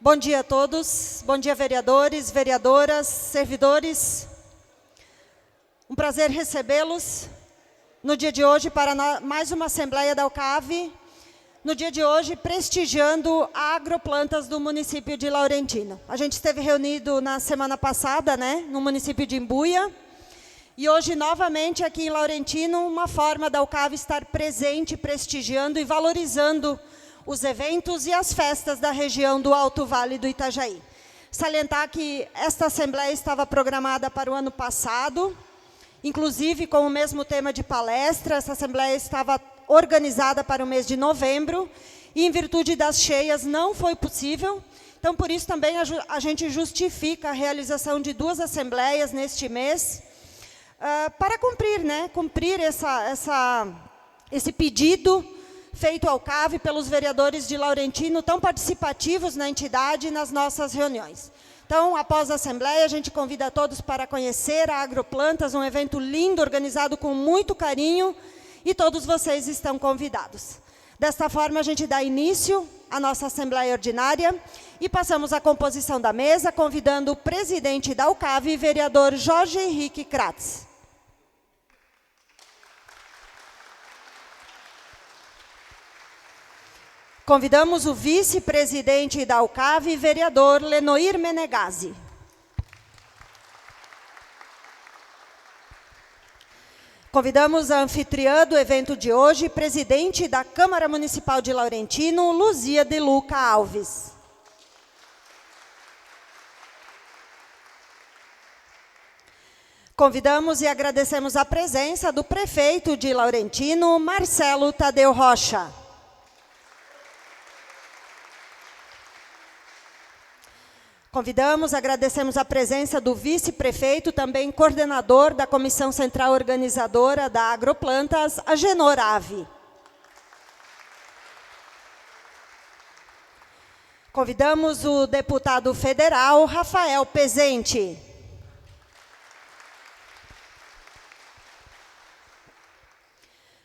Bom dia a todos, bom dia vereadores, vereadoras, servidores. Um prazer recebê-los no dia de hoje para mais uma Assembleia da UCAV, no dia de hoje prestigiando a Agroplantas do município de Laurentino. A gente esteve reunido na semana passada, no município de Imbuia, e hoje novamente aqui em Laurentino, uma forma da UCAV estar presente, prestigiando e valorizando os eventos e as festas da região do Alto Vale do Itajaí. Salientar que esta Assembleia estava programada para o ano passado, inclusive com o mesmo tema de palestra. Essa Assembleia estava organizada para o mês de novembro, e em virtude das cheias não foi possível. Então, por isso também a gente justifica a realização de 2 assembleias neste mês, para cumprir esse pedido feito ao CAV pelos vereadores de Laurentino, tão participativos na entidade e nas nossas reuniões. Então, após a Assembleia, a gente convida a todos para conhecer a Agroplantas, um evento lindo, organizado com muito carinho, e todos vocês estão convidados. Desta forma, a gente dá início à nossa Assembleia Ordinária e passamos à composição da mesa, convidando o presidente da UCAV, vereador Jorge Henrique Kratz. Convidamos o vice-presidente da UCAV, vereador Lenoir Menegazzi. Convidamos a anfitriã do evento de hoje, presidente da Câmara Municipal de Laurentino, Luzia de Luca Alves. Convidamos e agradecemos a presença do prefeito de Laurentino, Marcelo Tadeu Rocha. Convidamos, agradecemos a presença do vice-prefeito, também coordenador da Comissão Central Organizadora da Agroplantas, Agenor Ave. Convidamos o deputado federal, Rafael Pezente.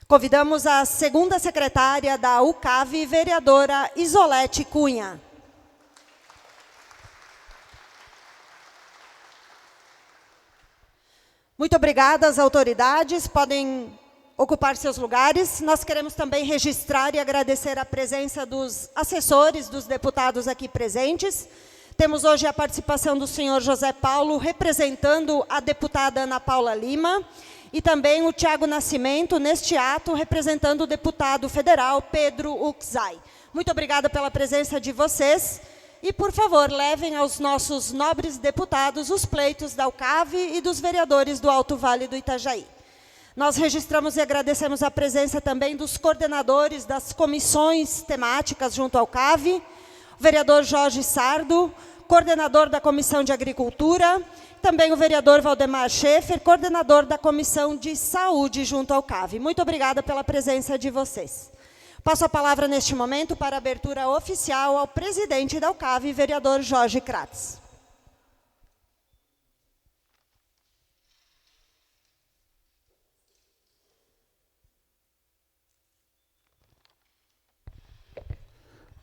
Convidamos a segunda secretária da UCAV, vereadora Isolete Cunha. Muito obrigada às autoridades, podem ocupar seus lugares. Nós queremos também registrar e agradecer a presença dos assessores dos deputados aqui presentes. Temos hoje a participação do senhor José Paulo, representando a deputada Ana Paula Lima, e também o Tiago Nascimento, neste ato, representando o deputado federal Pedro Uczai. Muito obrigada pela presença de vocês. E, por favor, levem aos nossos nobres deputados os pleitos da UCAV e dos vereadores do Alto Vale do Itajaí. Nós registramos e agradecemos a presença também dos coordenadores das comissões temáticas junto ao CAV, o vereador Jorge Sardo, coordenador da Comissão de Agricultura, também o vereador Valdemar Schaefer, coordenador da Comissão de Saúde junto ao CAV. Muito obrigada pela presença de vocês. Passo a palavra neste momento para a abertura oficial ao presidente da UCAV, vereador Jorge Kratz.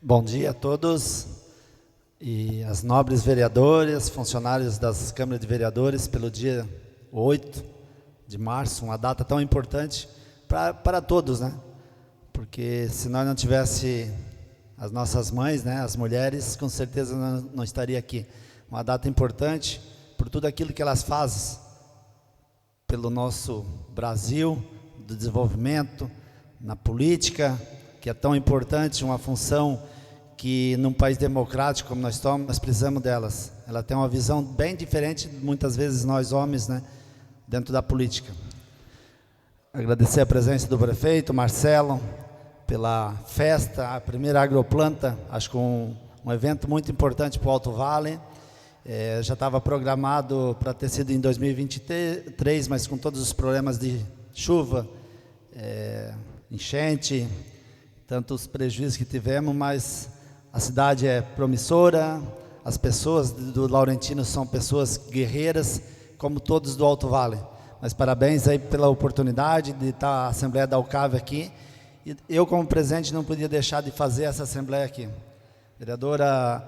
Bom dia a todos e as nobres vereadoras, funcionários das câmaras de vereadores, pelo dia 8 de março, uma data tão importante para todos, Porque se nós não tivesse as nossas mães, as mulheres, com certeza não estaria aqui. Uma data importante por tudo aquilo que elas fazem pelo nosso Brasil, do desenvolvimento, na política, que é tão importante, uma função que num país democrático como nós estamos, nós precisamos delas. Ela tem uma visão bem diferente, muitas vezes nós homens, dentro da política. Agradecer a presença do prefeito, Marcelo, pela festa, a primeira agroplanta, acho que um evento muito importante para o Alto Vale. Já estava programado para ter sido em 2023, mas com todos os problemas de chuva, enchente, tantos prejuízos que tivemos, mas a cidade é promissora, as pessoas do Laurentino são pessoas guerreiras, como todos do Alto Vale. Mas parabéns aí pela oportunidade de estar a Assembleia da UCAV aqui. E eu, como presidente, não podia deixar de fazer essa Assembleia aqui. Vereadora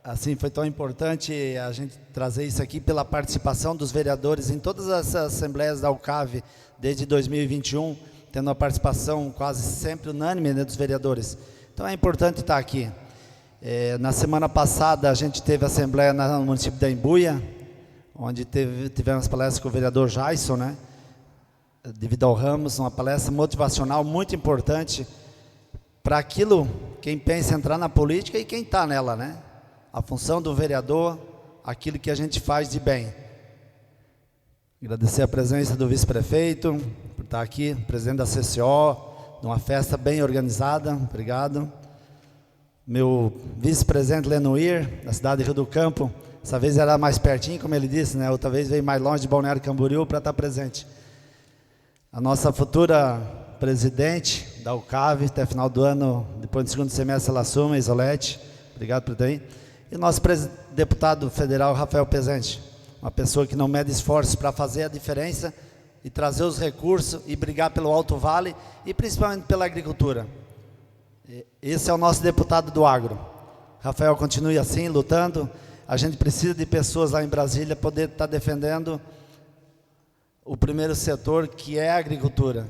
assim, foi tão importante a gente trazer isso aqui pela participação dos vereadores em todas as assembleias da UCAV desde 2021, tendo a participação quase sempre unânime, né, dos vereadores. Então é importante estar aqui. Na semana passada a gente teve a assembleia no município da Embuia, onde tivemos palestras com o vereador Jason, né, de Vidal Ramos, uma palestra motivacional muito importante para aquilo, quem pensa em entrar na política e quem está nela, né? A função do vereador, aquilo que a gente faz de bem. Agradecer a presença do vice-prefeito, por estar aqui, presidente da CCO, numa festa bem organizada, obrigado. Meu vice-presidente Lenoir, da cidade de Rio do Campo, essa vez era mais pertinho, como ele disse, né? Outra vez veio mais longe de Balneário Camboriú para estar presente. A nossa futura presidente da UCAV, até final do ano, depois do segundo semestre ela assume, Isolete, obrigado por ter aí. E o nosso deputado federal, Rafael Pezente, uma pessoa que não mede esforços para fazer a diferença e trazer os recursos e brigar pelo Alto Vale e principalmente pela agricultura. Esse é o nosso deputado do agro. Rafael, continue assim, lutando. A gente precisa de pessoas lá em Brasília poder estar defendendo o primeiro setor, que é a agricultura.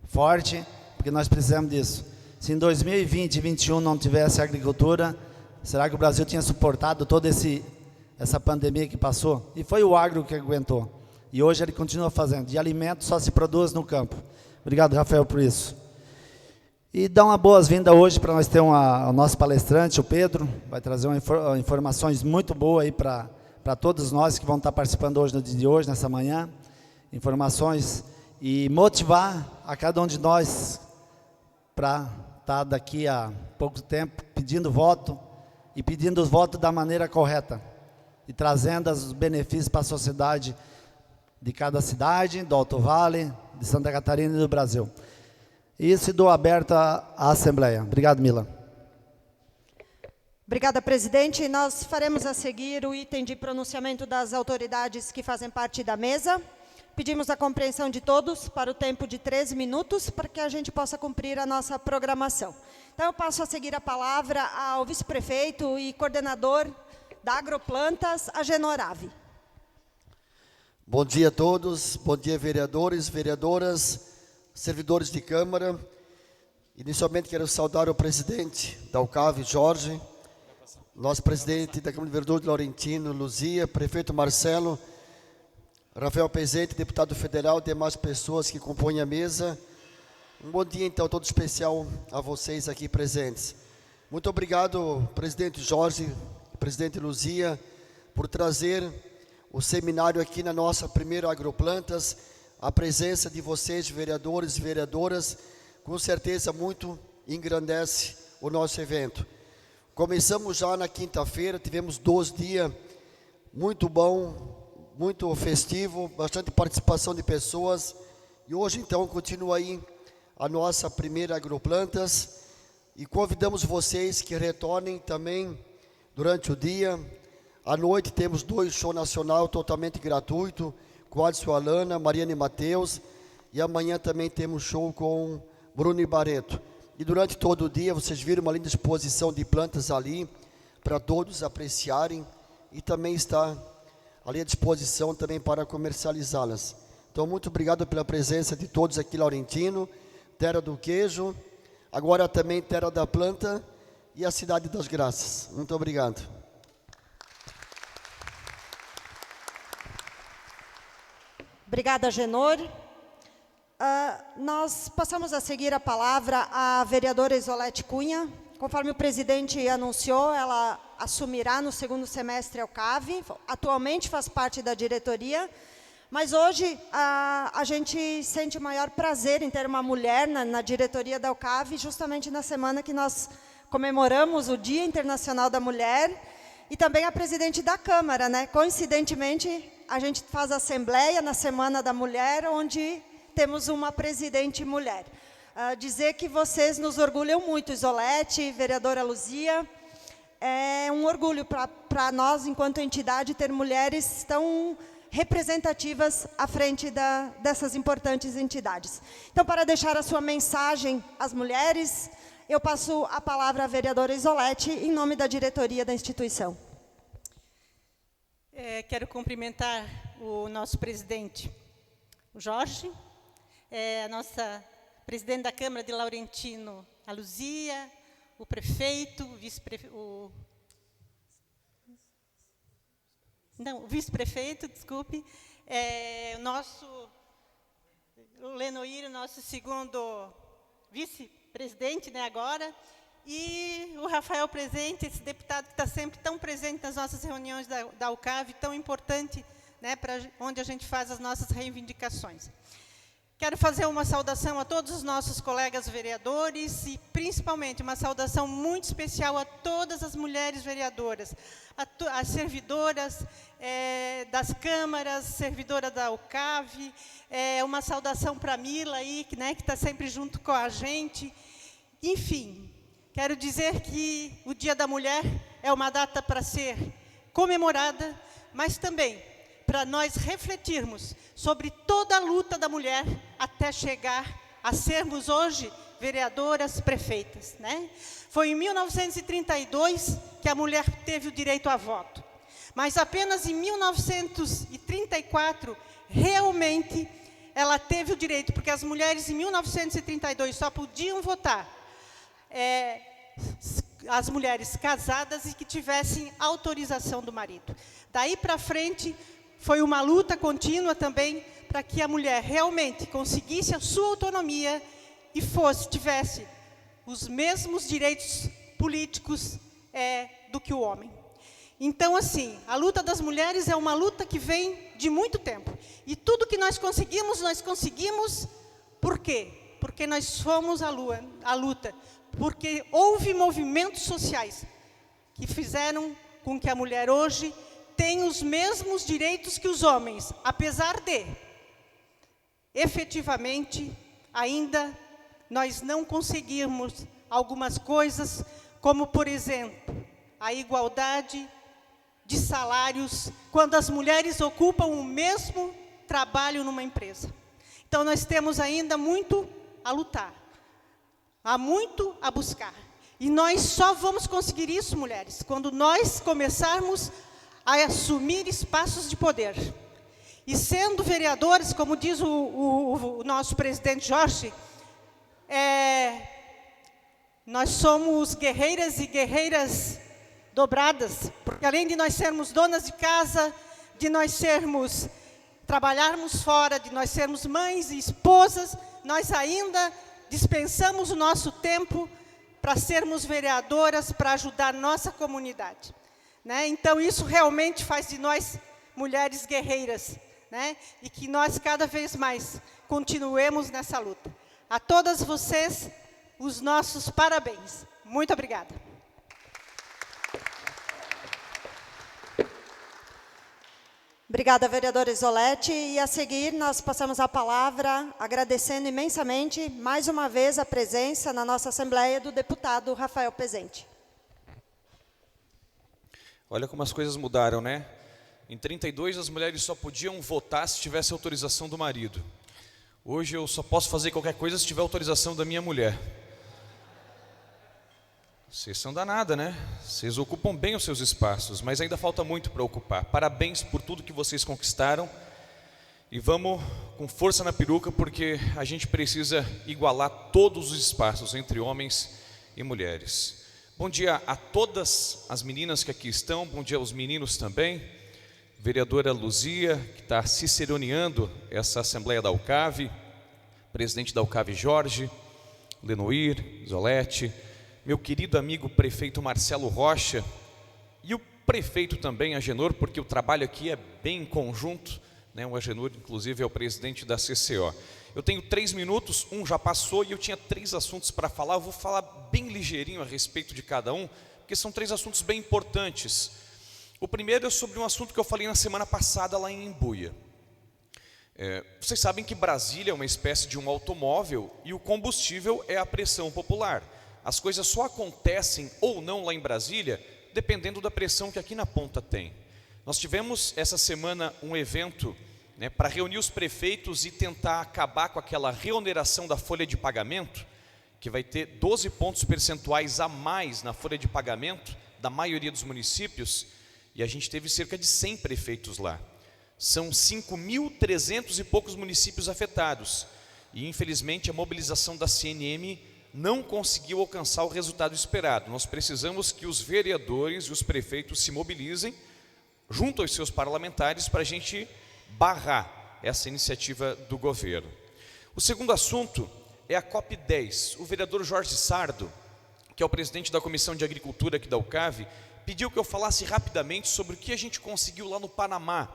Forte, porque nós precisamos disso. Se em 2020 e 2021 não tivesse agricultura, será que o Brasil tinha suportado toda essa pandemia que passou? E foi o agro que aguentou. E hoje ele continua fazendo. De alimento só se produz no campo. Obrigado, Rafael, por isso. E dá uma boas-vindas hoje para nós ter o nosso palestrante, o Pedro. Vai trazer informações muito boas aí para todos nós que vão estar participando hoje, no dia de hoje, nessa manhã. Informações e motivar a cada um de nós para estar daqui a pouco tempo pedindo voto e pedindo os votos da maneira correta e trazendo os benefícios para a sociedade de cada cidade, do Alto Vale, de Santa Catarina e do Brasil. Isso, dou aberto à Assembleia. Obrigado, Mila. Obrigada, presidente. Nós faremos a seguir o item de pronunciamento das autoridades que fazem parte da mesa. Pedimos a compreensão de todos para o tempo de 13 minutos, para que a gente possa cumprir a nossa programação. Então, eu passo a seguir a palavra ao vice-prefeito e coordenador da Agroplantas, Agenor Ave. Bom dia a todos, bom dia vereadores, vereadoras, servidores de Câmara. Inicialmente quero saudar o presidente da UCAV, Jorge, nosso presidente da Câmara de Vereadores, Laurentino, Luzia, prefeito Marcelo, Rafael Pezente, deputado federal, demais pessoas que compõem a mesa. Um bom dia, então, todo especial a vocês aqui presentes. Muito obrigado, presidente Jorge, presidente Luzia, por trazer o seminário aqui na nossa primeira Agroplantas. A presença de vocês, vereadores e vereadoras, com certeza muito engrandece o nosso evento. Começamos já na quinta-feira, tivemos 2 dias muito bom, muito festivo, bastante participação de pessoas, e hoje então continua aí a nossa primeira Agroplantas, e convidamos vocês que retornem também durante o dia. À noite temos 2 shows nacional totalmente gratuito, com Adson Alana, Mariane Mateus, e amanhã também temos show com Bruno Barreto. E durante todo o dia vocês viram uma linda exposição de plantas ali, para todos apreciarem, e também está ali à disposição também para comercializá-las. Então, muito obrigado pela presença de todos aqui, Laurentino, terra do queijo, agora também terra da planta e a cidade das graças. Muito obrigado. Obrigada, Agenor. Nós passamos a seguir a palavra à vereadora Isolete Cunha. Conforme o presidente anunciou, ela assumirá no segundo semestre a UCAV. Atualmente faz parte da diretoria, mas hoje a gente sente o maior prazer em ter uma mulher na diretoria da UCAV, justamente na semana que nós comemoramos o Dia Internacional da Mulher, e também a presidente da Câmara, né? Coincidentemente, a gente faz a assembleia na Semana da Mulher, onde temos uma presidente mulher. Dizer que vocês nos orgulham muito, Isolete, vereadora Luzia. É um orgulho para nós, enquanto entidade, ter mulheres tão representativas à frente dessas importantes entidades. Então, para deixar a sua mensagem às mulheres, eu passo a palavra à vereadora Isolete, em nome da diretoria da instituição. Quero cumprimentar o nosso presidente, o Jorge, a nossa presidente da Câmara de Laurentino, a Luzia, o prefeito, o vice-prefeito, desculpe, o Lenoir, o nosso segundo vice-presidente, né, agora, e o Rafael presente, esse deputado que está sempre tão presente nas nossas reuniões da UCAV, tão importante, né, para onde a gente faz as nossas reivindicações. Quero fazer uma saudação a todos os nossos colegas vereadores e, principalmente, uma saudação muito especial a todas as mulheres vereadoras, as servidoras das câmaras, servidora da UCAV, uma saudação para a Mila, aí, né, que está sempre junto com a gente. Enfim, quero dizer que o Dia da Mulher é uma data para ser comemorada, mas também para nós refletirmos sobre toda a luta da mulher até chegar a sermos hoje vereadoras, prefeitas, né? Foi em 1932 que a mulher teve o direito a voto, mas apenas em 1934 realmente ela teve o direito, porque as mulheres em 1932 só podiam votar as mulheres casadas e que tivessem autorização do marido. Daí para frente foi uma luta contínua também para que a mulher realmente conseguisse a sua autonomia e tivesse os mesmos direitos políticos do que o homem. Então, assim, a luta das mulheres é uma luta que vem de muito tempo. E tudo que nós conseguimos por quê? Porque nós fomos a luta. Porque houve movimentos sociais que fizeram com que a mulher hoje tenha os mesmos direitos que os homens, apesar de, efetivamente, ainda nós não conseguirmos algumas coisas, como, por exemplo, a igualdade de salários, quando as mulheres ocupam o mesmo trabalho numa empresa. Então, nós temos ainda muito a lutar, há muito a buscar. E nós só vamos conseguir isso, mulheres, quando nós começarmos a assumir espaços de poder. E sendo vereadores, como diz o nosso presidente Jorge, nós somos guerreiras e guerreiras dobradas, porque além de nós sermos donas de casa, de nós trabalharmos fora, de nós sermos mães e esposas, nós ainda dispensamos o nosso tempo para sermos vereadoras, para ajudar nossa comunidade, né? Então, isso realmente faz de nós mulheres guerreiras, né? E que nós cada vez mais continuemos nessa luta. A todas vocês, os nossos parabéns. Muito obrigada. Obrigada, vereadora Isolete. E a seguir, nós passamos a palavra, agradecendo imensamente, mais uma vez, a presença na nossa Assembleia do deputado Rafael Pezente. Olha como as coisas mudaram, né? Em 32, as mulheres só podiam votar se tivesse autorização do marido. Hoje eu só posso fazer qualquer coisa se tiver autorização da minha mulher. Vocês são danada, né? Vocês ocupam bem os seus espaços, mas ainda falta muito para ocupar. Parabéns por tudo que vocês conquistaram. E vamos com força na peruca, porque a gente precisa igualar todos os espaços entre homens e mulheres. Bom dia a todas as meninas que aqui estão, bom dia aos meninos também. Vereadora Luzia, que está ciceroneando essa Assembleia da UCAV, presidente da UCAV Jorge, Lenoir, Isolete, meu querido amigo prefeito Marcelo Rocha e o prefeito também, Agenor, porque o trabalho aqui é bem conjunto, né? O Agenor, inclusive, é o presidente da CCO. Eu tenho 3 minutos, um já passou e eu tinha 3 assuntos para falar. Eu vou falar bem ligeirinho a respeito de cada um, porque são 3 assuntos bem importantes. O primeiro é sobre um assunto que eu falei na semana passada lá em Embuia. Vocês sabem que Brasília é uma espécie de um automóvel e o combustível é a pressão popular. As coisas só acontecem ou não lá em Brasília, dependendo da pressão que aqui na ponta tem. Nós tivemos essa semana um evento, né, para reunir os prefeitos e tentar acabar com aquela reoneração da folha de pagamento, que vai ter 12 pontos percentuais a mais na folha de pagamento da maioria dos municípios, e a gente teve cerca de 100 prefeitos lá. São 5.300 e poucos municípios afetados, e infelizmente a mobilização da CNM não conseguiu alcançar o resultado esperado. Nós precisamos que os vereadores e os prefeitos se mobilizem junto aos seus parlamentares para a gente barrar essa iniciativa do governo. O segundo assunto é a COP10. O vereador Jorge Sardo, que é o presidente da Comissão de Agricultura aqui da UCAV, pediu que eu falasse rapidamente sobre o que a gente conseguiu lá no Panamá.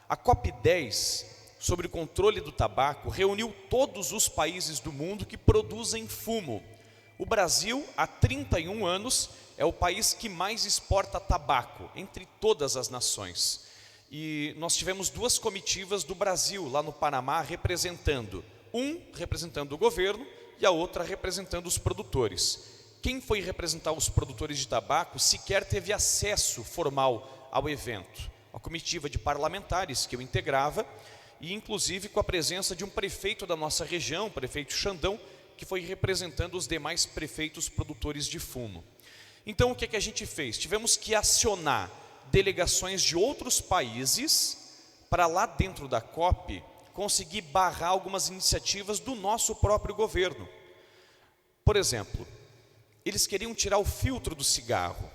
A COP10, sobre o controle do tabaco, reuniu todos os países do mundo que produzem fumo. O Brasil, há 31 anos, é o país que mais exporta tabaco, entre todas as nações. E nós tivemos 2 comitivas do Brasil lá no Panamá representando o governo e a outra representando os produtores. Quem foi representar os produtores de tabaco sequer teve acesso formal ao evento. A comitiva de parlamentares que eu integrava, e inclusive com a presença de um prefeito da nossa região, o prefeito Xandão, que foi representando os demais prefeitos produtores de fumo. Então o que a gente fez? Tivemos que acionar delegações de outros países para lá dentro da COP conseguir barrar algumas iniciativas do nosso próprio governo. Por exemplo, eles queriam tirar o filtro do cigarro.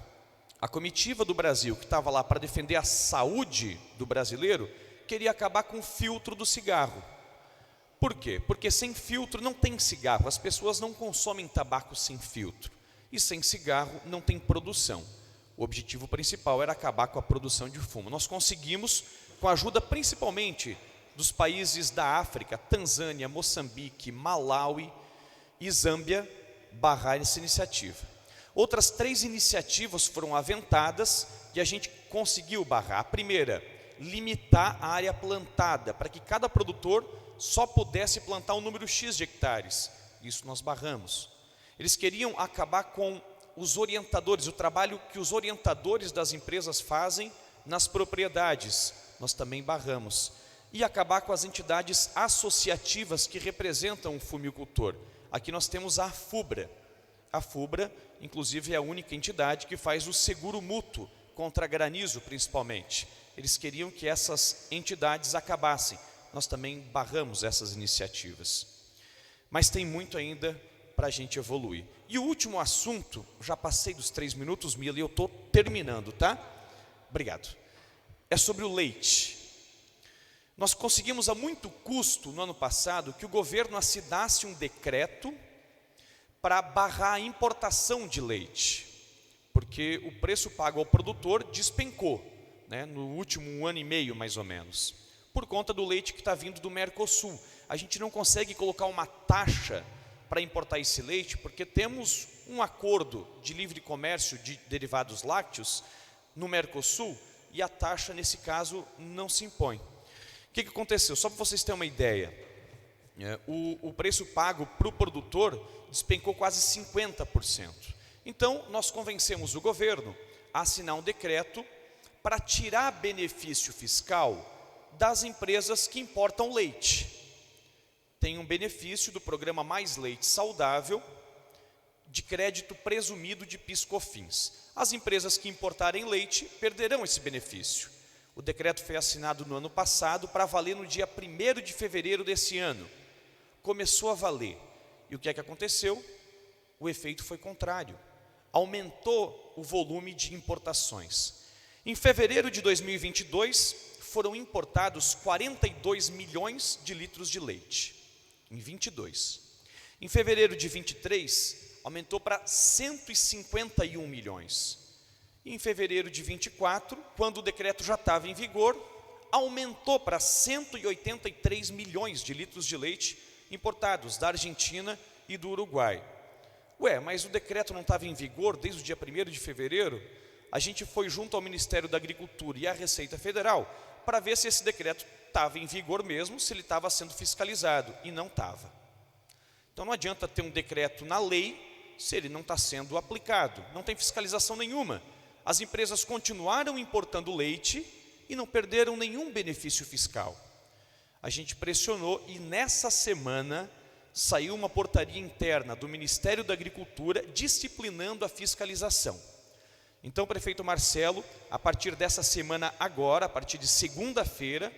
A comitiva do Brasil, que estava lá para defender a saúde do brasileiro, queria acabar com o filtro do cigarro. Por quê? Porque sem filtro não tem cigarro, as pessoas não consomem tabaco sem filtro. E sem cigarro não tem produção. O objetivo principal era acabar com a produção de fumo. Nós conseguimos, com a ajuda principalmente dos países da África, Tanzânia, Moçambique, Malawi e Zâmbia, barrar essa iniciativa. Outras 3 iniciativas foram aventadas e a gente conseguiu barrar. A primeira, limitar a área plantada, para que cada produtor só pudesse plantar um número X de hectares. Isso nós barramos. Eles queriam acabar com os orientadores, o trabalho que os orientadores das empresas fazem nas propriedades. Nós também barramos. E acabar com as entidades associativas que representam o fumicultor. Aqui nós temos a FUBRA. A FUBRA, inclusive, é a única entidade que faz o seguro mútuo contra granizo, principalmente. Eles queriam que essas entidades acabassem. Nós também barramos essas iniciativas. Mas tem muito ainda para a gente evoluir. E o último assunto, já passei dos 3 minutos, Mila, e eu estou terminando, tá? Obrigado. É sobre o leite. Nós conseguimos a muito custo, no ano passado, que o governo assinasse um decreto para barrar a importação de leite, porque o preço pago ao produtor despencou, né, no último 1 ano e meio, mais ou menos, por conta do leite que está vindo do Mercosul. A gente não consegue colocar uma taxa para importar esse leite, porque temos um acordo de livre comércio de derivados lácteos no Mercosul, e a taxa, nesse caso, não se impõe. O que aconteceu? Só para vocês terem uma ideia, o preço pago para o produtor despencou quase 50%. Então, nós convencemos o governo a assinar um decreto para tirar benefício fiscal das empresas que importam leite. Tem um benefício do programa Mais Leite Saudável, de crédito presumido de PIS/COFINS. As empresas que importarem leite perderão esse benefício. O decreto foi assinado no ano passado para valer no dia 1º de fevereiro desse ano. Começou a valer. E o que é que aconteceu? O efeito foi contrário. Aumentou o volume de importações. Em fevereiro de 2022, foram importados 42 milhões de litros de leite. Em 22. Em fevereiro de 23, aumentou para 151 milhões. E em fevereiro de 24, quando o decreto já estava em vigor, aumentou para 183 milhões de litros de leite importados da Argentina e do Uruguai. Ué, mas o decreto não estava em vigor desde o dia 1º de fevereiro? A gente foi junto ao Ministério da Agricultura e à Receita Federal para ver se esse decreto estava em vigor mesmo, se ele estava sendo fiscalizado, e não estava. Então não adianta ter um decreto na lei se ele não está sendo aplicado, não tem fiscalização nenhuma. As empresas continuaram importando leite e não perderam nenhum benefício fiscal. A gente pressionou e nessa semana saiu uma portaria interna do Ministério da Agricultura disciplinando a fiscalização. Então, o prefeito Marcelo, a partir dessa semana agora, a partir de segunda-feira,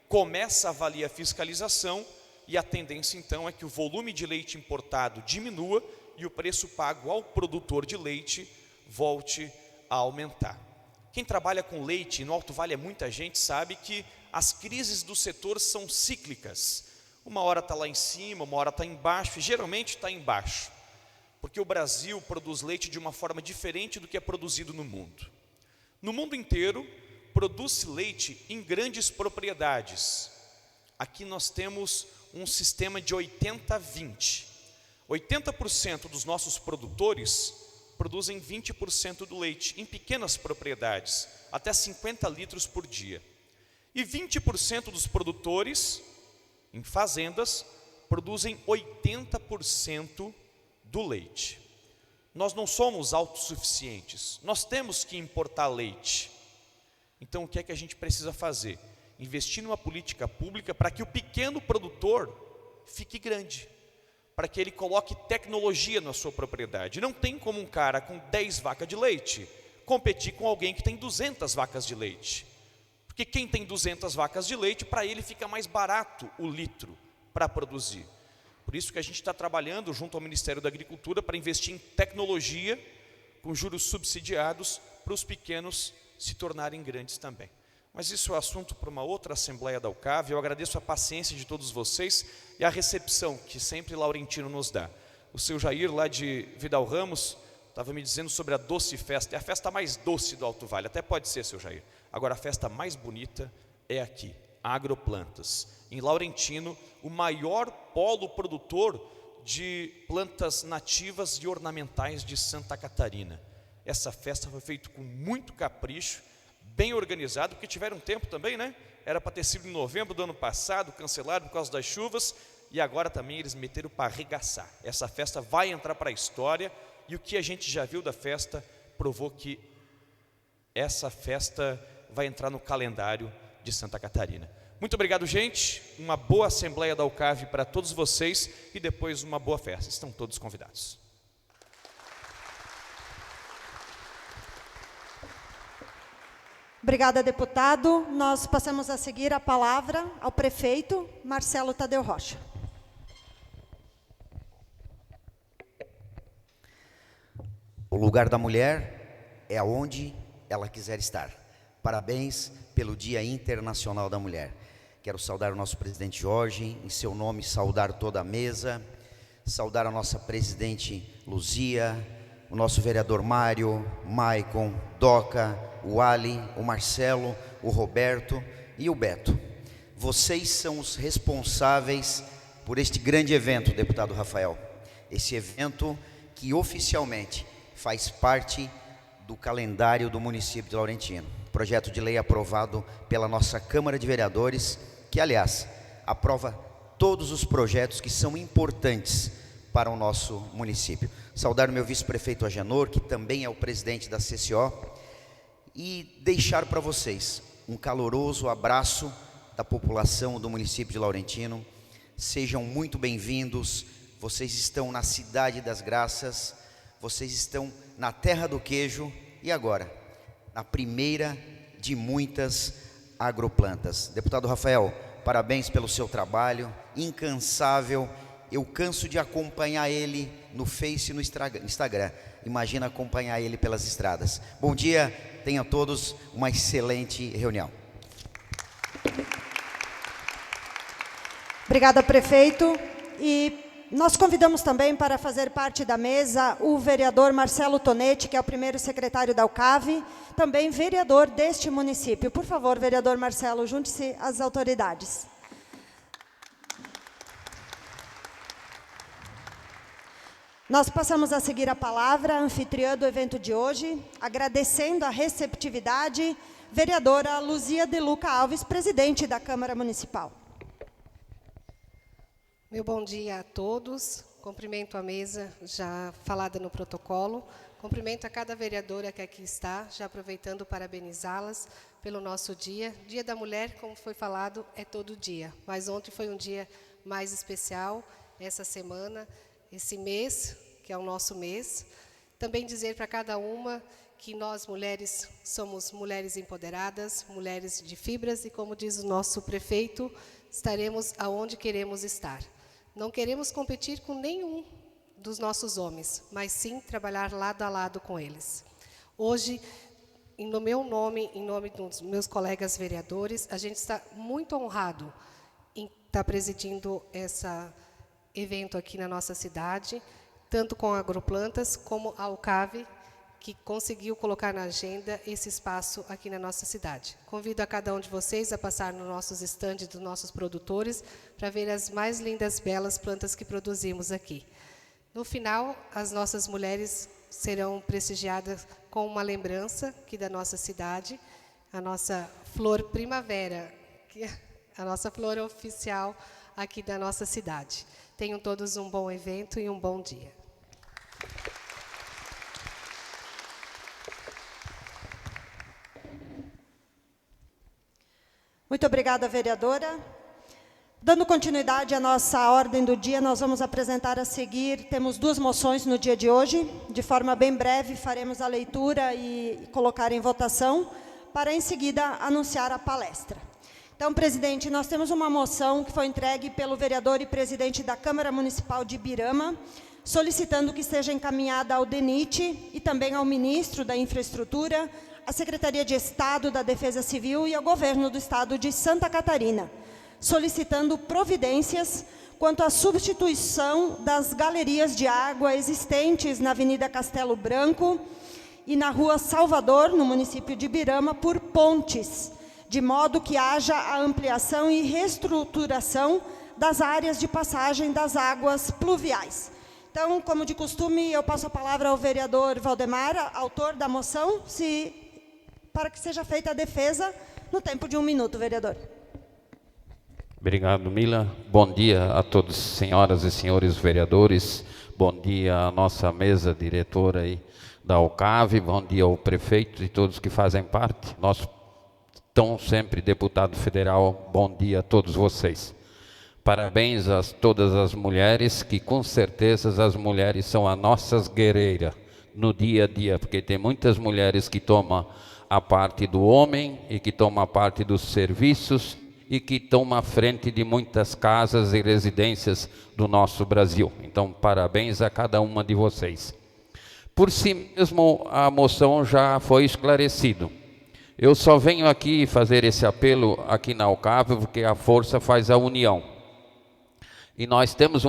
começa a avaliar a fiscalização e a tendência então é que o volume de leite importado diminua e o preço pago ao produtor de leite volte a aumentar. Quem trabalha com leite, no Alto Vale é muita gente, sabe que as crises do setor são cíclicas. Uma hora está lá em cima, uma hora está embaixo, e geralmente está embaixo. Porque o Brasil produz leite de uma forma diferente do que é produzido no mundo. No mundo inteiro, produz-se leite em grandes propriedades. Aqui nós temos um sistema de 80-20. 80% dos nossos produtores produzem 20% do leite em pequenas propriedades, até 50 litros por dia. E 20% dos produtores em fazendas produzem 80% do leite. Nós não somos autossuficientes, nós temos que importar leite. Então o que é que a gente precisa fazer? Investir numa política pública para que o pequeno produtor fique grande, para que ele coloque tecnologia na sua propriedade. Não tem como um cara com 10 vacas de leite competir com alguém que tem 200 vacas de leite. Porque quem tem 200 vacas de leite, para ele fica mais barato o litro para produzir. Por isso que a gente está trabalhando junto ao Ministério da Agricultura para investir em tecnologia com juros subsidiados para os pequenos se tornarem grandes também. Mas isso é assunto para uma outra Assembleia da UCAV. Eu agradeço a paciência de todos vocês e a recepção que sempre Laurentino nos dá. O seu Jair, lá de Vidal Ramos, estava me dizendo sobre a doce festa. É a festa mais doce do Alto Vale, até pode ser, seu Jair. Agora, a festa mais bonita é aqui, Agroplantas. Em Laurentino, o maior polo produtor de plantas nativas e ornamentais de Santa Catarina. Essa festa foi feita com muito capricho, bem organizado, porque tiveram tempo também, né? Era para ter sido em novembro do ano passado, cancelado por causa das chuvas, e agora também eles meteram para arregaçar. Essa festa vai entrar para a história, e o que a gente já viu da festa provou que essa festa vai entrar no calendário de Santa Catarina. Muito obrigado, gente. Uma boa Assembleia da UCAV para todos vocês e depois uma boa festa. Estão todos convidados. Obrigada, deputado. Nós passamos a seguir a palavra ao prefeito Marcelo Tadeu Rocha. O lugar da mulher é aonde ela quiser estar. Parabéns pelo Dia Internacional da Mulher. Quero saudar o nosso presidente Jorge, em seu nome saudar toda a mesa, saudar a nossa presidente Luzia, o nosso vereador Mário, Maicon, Doca, o Ali, o Marcelo, o Roberto e o Beto. Vocês são os responsáveis por este grande evento, deputado Rafael. Esse evento que oficialmente faz parte do calendário do município de Laurentino. Projeto de lei aprovado pela nossa Câmara de Vereadores, que, aliás, aprova todos os projetos que são importantes para o nosso município. Saudar o meu vice-prefeito Agenor, que também é o presidente da CCO, e deixar para vocês um caloroso abraço da população do município de Laurentino. Sejam muito bem-vindos. Vocês estão na Cidade das Graças, vocês estão na terra do queijo e agora, na primeira de muitas agroplantas. Deputado Rafael, parabéns pelo seu trabalho, incansável. Eu canso de acompanhar ele no Face e no Instagram. Imagina acompanhar ele pelas estradas. Bom dia, tenham todos uma excelente reunião. Obrigada, prefeito. E nós convidamos também para fazer parte da mesa o vereador Marcelo Tonetti, que é o primeiro secretário da UCAV, também vereador deste município. Por favor, vereador Marcelo, junte-se às autoridades. Nós passamos a seguir a palavra à anfitriã do evento de hoje, agradecendo a receptividade, vereadora Luzia de Luca Alves, presidente da Câmara Municipal. Meu bom dia a todos, cumprimento a mesa já falada no protocolo, cumprimento a cada vereadora que aqui está, já aproveitando parabenizá-las pelo nosso dia. Dia da Mulher, como foi falado, é todo dia, mas ontem foi um dia mais especial essa semana, esse mês, que é o nosso mês. Também dizer para cada uma que nós, mulheres, somos mulheres empoderadas, mulheres de fibras, e como diz o nosso prefeito, estaremos aonde queremos estar. Não queremos competir com nenhum dos nossos homens, mas sim trabalhar lado a lado com eles. Hoje, no meu nome, em nome dos meus colegas vereadores, a gente está muito honrado em estar presidindo esse evento aqui na nossa cidade, tanto com a Agroplantas como a UCAV, que conseguiu colocar na agenda esse espaço aqui na nossa cidade. Convido a cada um de vocês a passar nos nossos estandes dos nossos produtores para ver as mais lindas, belas plantas que produzimos aqui. No final, as nossas mulheres serão prestigiadas com uma lembrança aqui da nossa cidade, a nossa flor primavera, que é a nossa flor oficial aqui da nossa cidade. Tenham todos um bom evento e um bom dia. Muito obrigada, vereadora. Dando continuidade à nossa ordem do dia, nós vamos apresentar a seguir, temos 2 moções no dia de hoje. De forma bem breve, faremos a leitura e colocar em votação, para em seguida anunciar a palestra. Então, presidente, nós temos uma moção que foi entregue pelo vereador e presidente da Câmara Municipal de Ibirama, solicitando que seja encaminhada ao DENIT e também ao ministro da Infraestrutura, à Secretaria de Estado da Defesa Civil e ao Governo do Estado de Santa Catarina, solicitando providências quanto à substituição das galerias de água existentes na Avenida Castelo Branco e na Rua Salvador, no município de Ibirama, por pontes, de modo que haja a ampliação e reestruturação das áreas de passagem das águas pluviais. Então, como de costume, eu passo a palavra ao vereador Valdemar, autor da moção, para que seja feita a defesa no tempo de 1 minuto, vereador. Obrigado, Mila. Bom dia a todos, senhoras e senhores vereadores. Bom dia à nossa mesa diretora aí da UCAV. Bom dia ao prefeito e todos que fazem parte. Nosso tão sempre deputado federal. Bom dia a todos vocês. Parabéns a todas as mulheres, que com certeza as mulheres são as nossas guerreiras no dia a dia, porque tem muitas mulheres que tomam a parte do homem e que tomam a parte dos serviços e que estão à frente de muitas casas e residências do nosso Brasil. Então, parabéns a cada uma de vocês. Por si mesmo, a moção já foi esclarecida. Eu só venho aqui fazer esse apelo aqui na UCAV, porque a força faz a união. E nós temos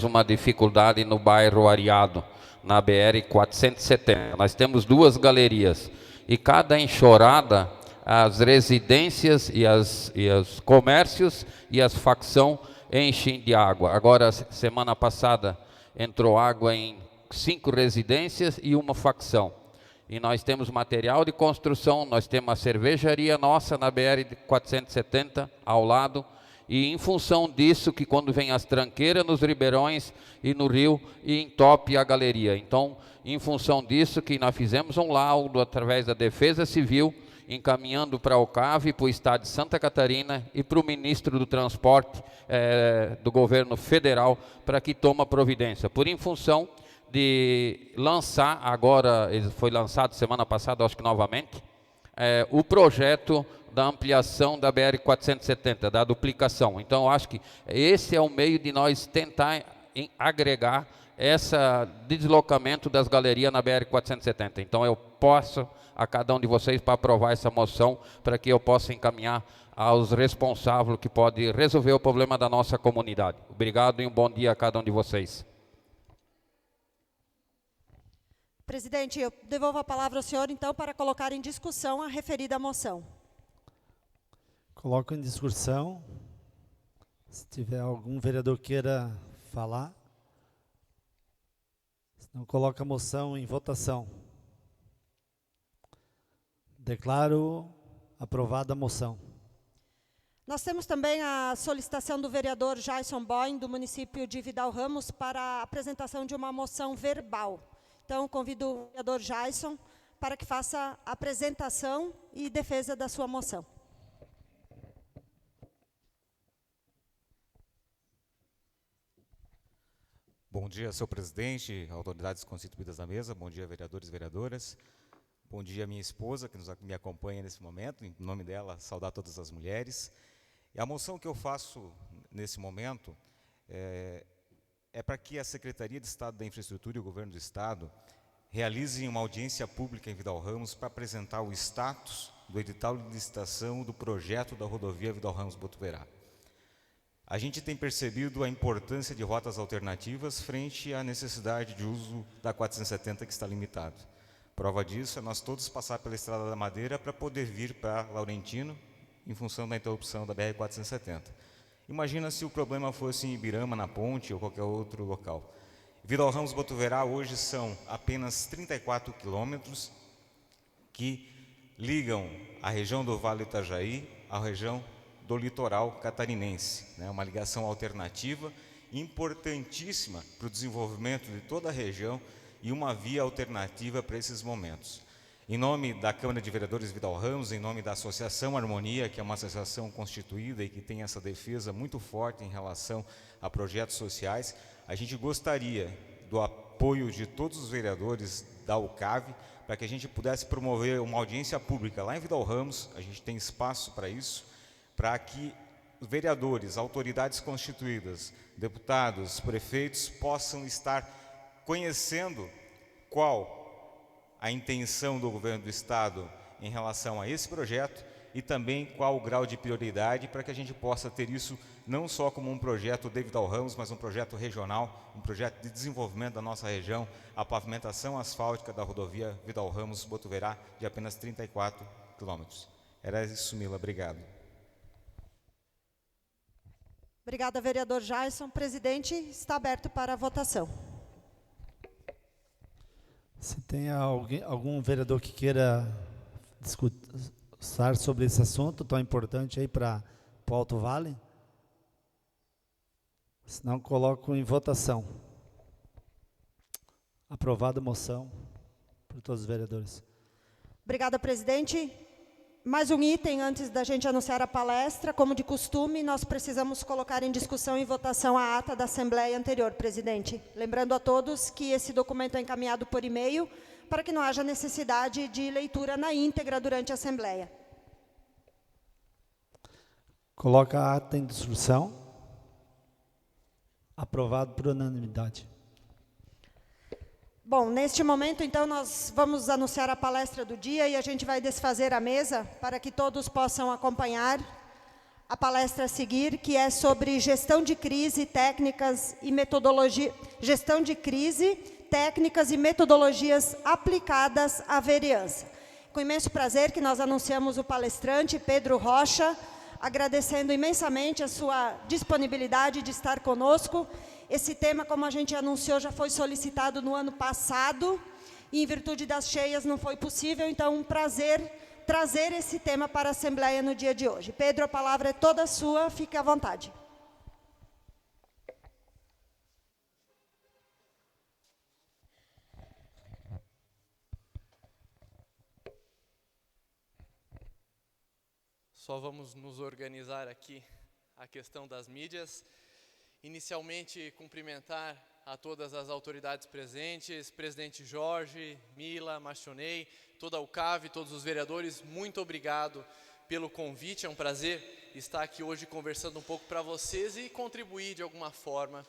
uma dificuldade no bairro Areado, na BR-470. Nós temos 2 galerias, e cada enxurrada, as residências e os comércios e as facções enchem de água. Agora, semana passada, entrou água em 5 residências e 1 facção. E nós temos material de construção, nós temos a cervejaria nossa na BR-470 ao lado, e em função disso, que quando vem as tranqueiras nos ribeirões e no rio, e entope a galeria. Então, em função disso, que nós fizemos um laudo através da Defesa Civil, encaminhando para o CAV, para o Estado de Santa Catarina e para o Ministro do Transporte do Governo Federal, para que tome providência. Por em função de lançar, agora, foi lançado semana passada, acho que novamente, o projeto da ampliação da BR-470, da duplicação. Então, eu acho que esse é o meio de nós tentar agregar esse deslocamento das galerias na BR-470. Então, eu posso a cada um de vocês para aprovar essa moção, para que eu possa encaminhar aos responsáveis que podem resolver o problema da nossa comunidade. Obrigado e um bom dia a cada um de vocês. Presidente, eu devolvo a palavra ao senhor, então, para colocar em discussão a referida moção. Coloco em discussão. Se tiver algum vereador queira falar. Se não, coloca a moção em votação. Declaro aprovada a moção. Nós temos também a solicitação do vereador Jason Boyn, do município de Vidal Ramos, para a apresentação de uma moção verbal. Então, convido o vereador Jason para que faça a apresentação e defesa da sua moção. Bom dia, senhor presidente, autoridades constituídas da mesa, bom dia, vereadores e vereadoras. Bom dia, minha esposa, que me acompanha nesse momento, em nome dela, saudar todas as mulheres. E a moção que eu faço nesse momento é para que a Secretaria de Estado da Infraestrutura e o Governo do Estado realizem uma audiência pública em Vidal Ramos para apresentar o status do edital de licitação do projeto da rodovia Vidal Ramos-Botuverá. A gente tem percebido a importância de rotas alternativas frente à necessidade de uso da 470 que está limitado. Prova disso é nós todos passar pela Estrada da Madeira para poder vir para Laurentino em função da interrupção da BR-470. Imagina se o problema fosse em Ibirama, na ponte ou qualquer outro local. Vidal Ramos-Botuverá hoje são apenas 34 quilômetros que ligam a região do Vale do Itajaí à região do litoral catarinense, né? Uma ligação alternativa importantíssima para o desenvolvimento de toda a região e uma via alternativa para esses momentos. Em nome da Câmara de Vereadores Vidal Ramos, em nome da Associação Harmonia, que é uma associação constituída e que tem essa defesa muito forte em relação a projetos sociais, a gente gostaria do apoio de todos os vereadores da UCAV para que a gente pudesse promover uma audiência pública lá em Vidal Ramos. A gente tem espaço para isso, para que os vereadores, autoridades constituídas, deputados, prefeitos possam estar conhecendo qual a intenção do governo do Estado em relação a esse projeto e também qual o grau de prioridade para que a gente possa ter isso não só como um projeto de Vidal Ramos, mas um projeto regional, um projeto de desenvolvimento da nossa região, a pavimentação asfáltica da rodovia Vidal Ramos-Botuverá de apenas 34 quilômetros. Era isso, Mila. Obrigado. Obrigada, vereador Jairson. Presidente, está aberto para a votação. Se tem algum vereador que queira discutir sobre esse assunto tão importante aí para o Alto Vale, se não, coloco em votação. Aprovada a moção por todos os vereadores. Obrigada, presidente. Mais um item antes da gente anunciar a palestra. Como de costume, nós precisamos colocar em discussão e votação a ata da Assembleia anterior, presidente. Lembrando a todos que esse documento é encaminhado por e-mail para que não haja necessidade de leitura na íntegra durante a Assembleia. Coloca a ata em discussão. Aprovado por unanimidade. Bom, neste momento, então, nós vamos anunciar a palestra do dia e a gente vai desfazer a mesa para que todos possam acompanhar a palestra a seguir, que é sobre gestão de crise, técnicas e metodologia, gestão de crise, técnicas e metodologias aplicadas à vereança. Com imenso prazer que nós anunciamos o palestrante Pedro Rocha, agradecendo imensamente a sua disponibilidade de estar conosco. Esse tema, como a gente anunciou, já foi solicitado no ano passado, e em virtude das cheias não foi possível, então um prazer trazer esse tema para a Assembleia no dia de hoje. Pedro, a palavra é toda sua, fique à vontade. Só vamos nos organizar aqui a questão das mídias. Inicialmente, cumprimentar a todas as autoridades presentes, presidente Jorge, Mila, Machonei, toda a UCAV, todos os vereadores, muito obrigado pelo convite. É um prazer estar aqui hoje conversando um pouco para vocês e contribuir de alguma forma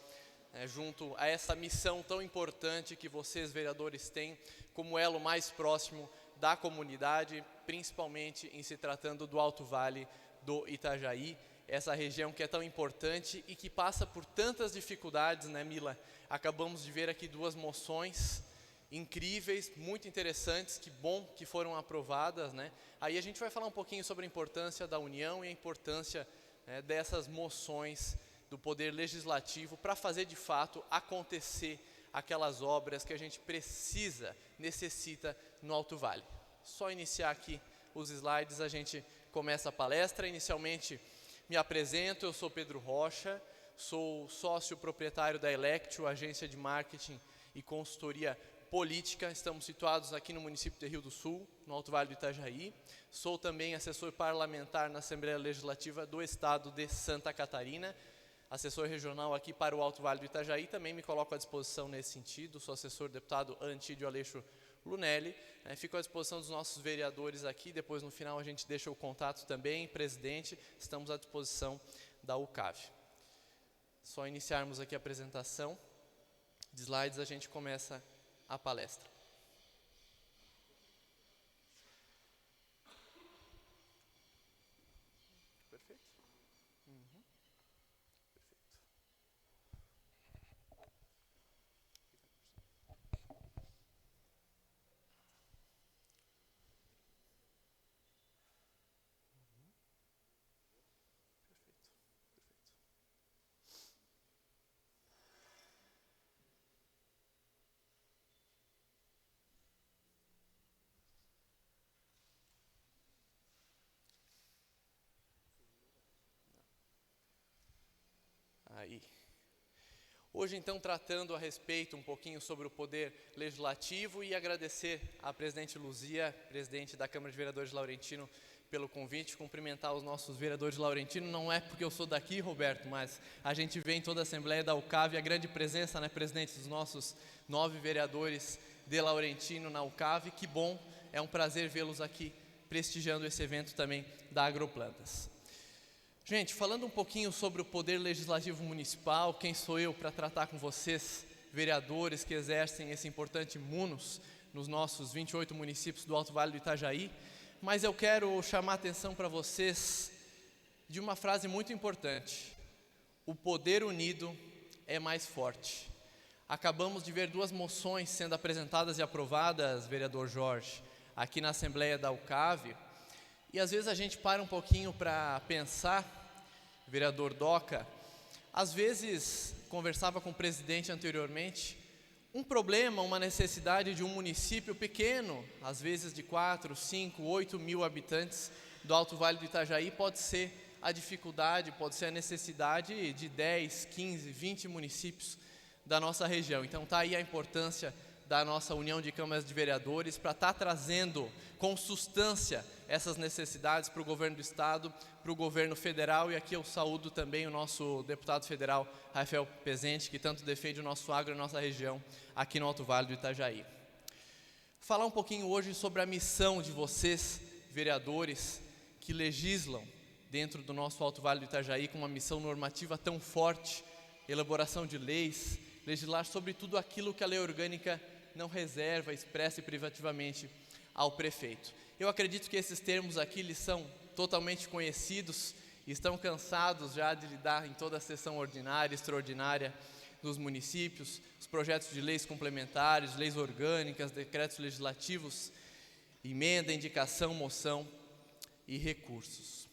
junto a essa missão tão importante que vocês, vereadores, têm como elo mais próximo da comunidade, principalmente em se tratando do Alto Vale do Itajaí, essa região que é tão importante e que passa por tantas dificuldades, né, Mila? Acabamos de ver aqui duas moções incríveis, muito interessantes, que bom que foram aprovadas, né? Aí a gente vai falar um pouquinho sobre a importância da união e a importância dessas moções do Poder Legislativo para fazer de fato acontecer aquelas obras que a gente necessita no Alto Vale. Só iniciar aqui os slides, a gente começa a palestra. Inicialmente, me apresento, eu sou Pedro Rocha, sou sócio proprietário da Electio, agência de marketing e consultoria política. Estamos situados aqui no município de Rio do Sul, no Alto Vale do Itajaí. Sou também assessor parlamentar na Assembleia Legislativa do Estado de Santa Catarina. assessor regional aqui para o Alto Vale do Itajaí, também me coloco à disposição nesse sentido, sou assessor do deputado Antídio Aleixo Lunelli, fico à disposição dos nossos vereadores aqui, depois no final a gente deixa o contato também, presidente, estamos à disposição da UCAV. Só iniciarmos aqui a apresentação de slides, a gente começa a palestra. Perfeito? Perfeito. Aí. Hoje, então, tratando a respeito um pouquinho sobre o poder legislativo e agradecer à presidente Luzia, presidente da Câmara de Vereadores de Laurentino, pelo convite, cumprimentar os nossos vereadores de Laurentino, não é porque eu sou daqui, Roberto, mas a gente vê em toda a Assembleia da UCAV a grande presença, né, presidente, dos nossos 9 vereadores de Laurentino na UCAV, que bom, é um prazer vê-los aqui prestigiando esse evento também da Agroplantas. Gente, falando um pouquinho sobre o Poder Legislativo Municipal, quem sou eu para tratar com vocês, vereadores que exercem esse importante munus nos nossos 28 municípios do Alto Vale do Itajaí, mas eu quero chamar a atenção para vocês de uma frase muito importante: o poder unido é mais forte. Acabamos de ver 2 moções sendo apresentadas e aprovadas, vereador Jorge, aqui na Assembleia da UCAV, e às vezes a gente para um pouquinho para pensar, vereador Doca, às vezes, conversava com o presidente anteriormente, um problema, uma necessidade de um município pequeno, às vezes de 4, 5, 8 mil habitantes do Alto Vale do Itajaí, pode ser a dificuldade, pode ser a necessidade de 10, 15, 20 municípios da nossa região. Então está aí a importância da nossa União de Câmaras de Vereadores para estar trazendo com substância essas necessidades para o governo do Estado, para o governo federal, e aqui eu saúdo também o nosso deputado federal, Rafael Pezente, que tanto defende o nosso agro e a nossa região aqui no Alto Vale do Itajaí. Falar um pouquinho hoje sobre a missão de vocês, vereadores, que legislam dentro do nosso Alto Vale do Itajaí com uma missão normativa tão forte, elaboração de leis, legislar sobre tudo aquilo que a lei orgânica não reserva, expressa privativamente ao prefeito. Eu acredito que esses termos aqui lhes são totalmente conhecidos e estão cansados já de lidar em toda a sessão ordinária, extraordinária dos municípios, os projetos de leis complementares, leis orgânicas, decretos legislativos, emenda, indicação, moção e recursos.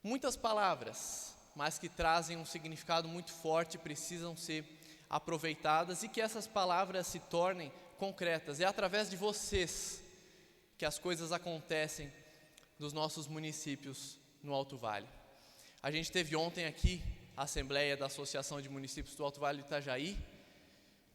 Muitas palavras, mas que trazem um significado muito forte, precisam ser aproveitadas e que essas palavras se tornem concretas. É através de vocês que as coisas acontecem nos nossos municípios no Alto Vale. A gente teve ontem aqui a Assembleia da Associação de Municípios do Alto Vale do Itajaí,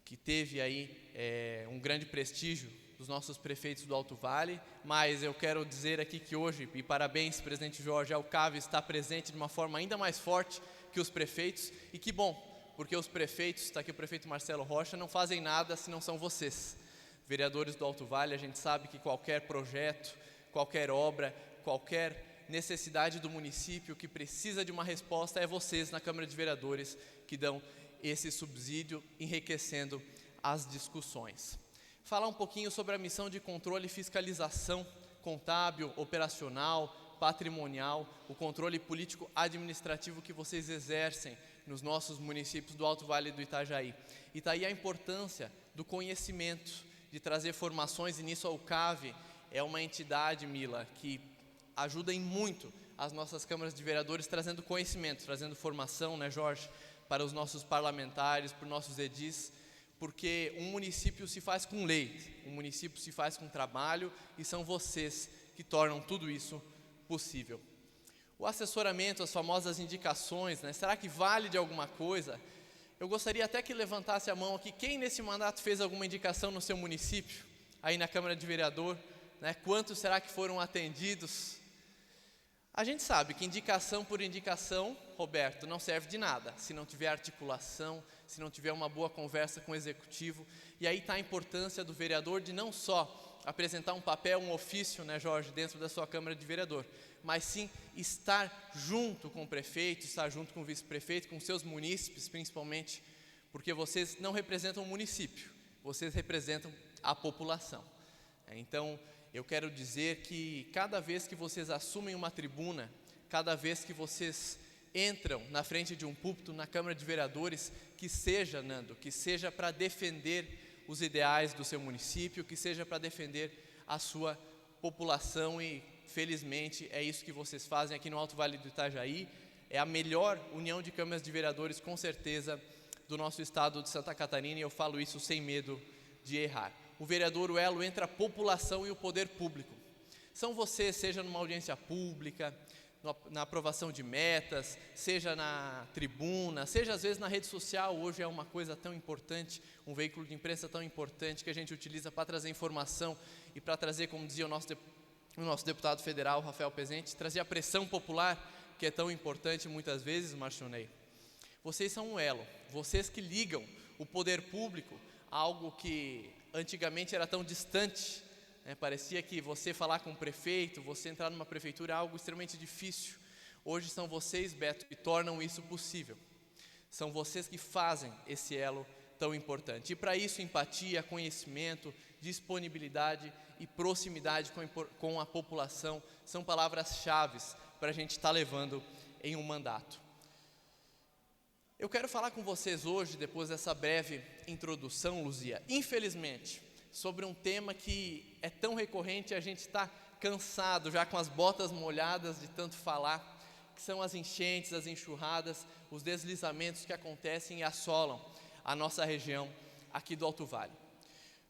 que teve aí um grande prestígio dos nossos prefeitos do Alto Vale, mas eu quero dizer aqui que hoje, e parabéns, presidente Jorge, a UCAV está presente de uma forma ainda mais forte que os prefeitos, e que bom, porque os prefeitos, está aqui o prefeito Marcelo Rocha, não fazem nada se não são vocês. Vereadores do Alto Vale, a gente sabe que qualquer projeto, qualquer obra, qualquer necessidade do município que precisa de uma resposta, é vocês na Câmara de Vereadores que dão esse subsídio, enriquecendo as discussões. Falar um pouquinho sobre a missão de controle e fiscalização contábil, operacional, patrimonial, o controle político administrativo que vocês exercem nos nossos municípios do Alto Vale do Itajaí. E está aí a importância do conhecimento, de trazer formações, e nisso a UCAV é uma entidade, Mila, que ajuda em muito as nossas câmaras de vereadores, trazendo conhecimento, trazendo formação, né, Jorge, para os nossos parlamentares, para os nossos edis, porque um município se faz com lei, um município se faz com trabalho, e são vocês que tornam tudo isso possível. O assessoramento, as famosas indicações, né, será que vale de alguma coisa? Eu gostaria até que levantasse a mão aqui, quem nesse mandato fez alguma indicação no seu município, aí na Câmara de Vereador, né? Quantos será que foram atendidos? A gente sabe que indicação por indicação, Roberto, não serve de nada, se não tiver articulação, se não tiver uma boa conversa com o executivo. E aí está a importância do vereador de não só apresentar um papel, um ofício, né, Jorge, dentro da sua Câmara de Vereador, mas sim estar junto com o prefeito, estar junto com o vice-prefeito, com seus munícipes, principalmente, porque vocês não representam o município, vocês representam a população. Então, eu quero dizer que cada vez que vocês assumem uma tribuna, cada vez que vocês entram na frente de um púlpito na Câmara de Vereadores, que seja, Nando, que seja para defender os ideais do seu município, que seja para defender a sua população, e felizmente é isso que vocês fazem aqui no Alto Vale do Itajaí. É a melhor união de câmaras de vereadores, com certeza, do nosso estado de Santa Catarina, e eu falo isso sem medo de errar. O vereador, o elo entre a população e o poder público. São vocês, seja numa audiência pública, na aprovação de metas, seja na tribuna, seja às vezes na rede social. Hoje é uma coisa tão importante, um veículo de imprensa tão importante que a gente utiliza para trazer informação e para trazer, como dizia o nosso deputado federal, Rafael Pezente, trazer a pressão popular, que é tão importante muitas vezes, Marcionei. Vocês são um elo, vocês que ligam o poder público a algo que antigamente era tão distante, né? Parecia que você falar com o prefeito, você entrar numa prefeitura é algo extremamente difícil. Hoje são vocês, Beto, que tornam isso possível. São vocês que fazem esse elo tão importante. E para isso, empatia, conhecimento, disponibilidade e proximidade com a população são palavras-chave para a gente estar levando em um mandato. Eu quero falar com vocês hoje, depois dessa breve introdução, Luzia, infelizmente, sobre um tema que é tão recorrente, a gente está cansado, já com as botas molhadas de tanto falar, que são as enchentes, as enxurradas, os deslizamentos que acontecem e assolam a nossa região aqui do Alto Vale.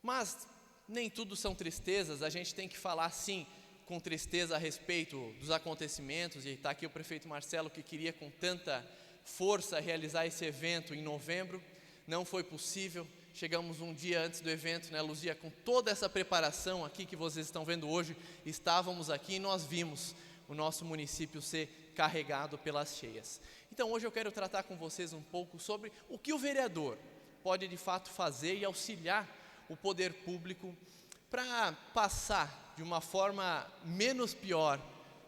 Mas nem tudo são tristezas, a gente tem que falar sim com tristeza a respeito dos acontecimentos, e está aqui o prefeito Marcelo, que queria com tanta força realizar esse evento em novembro, não foi possível. Chegamos um dia antes do evento, né, Luzia, com toda essa preparação aqui que vocês estão vendo hoje, estávamos aqui e nós vimos o nosso município ser carregado pelas cheias. Então hoje eu quero tratar com vocês um pouco sobre o que o vereador pode de fato fazer e auxiliar o poder público para passar de uma forma menos pior,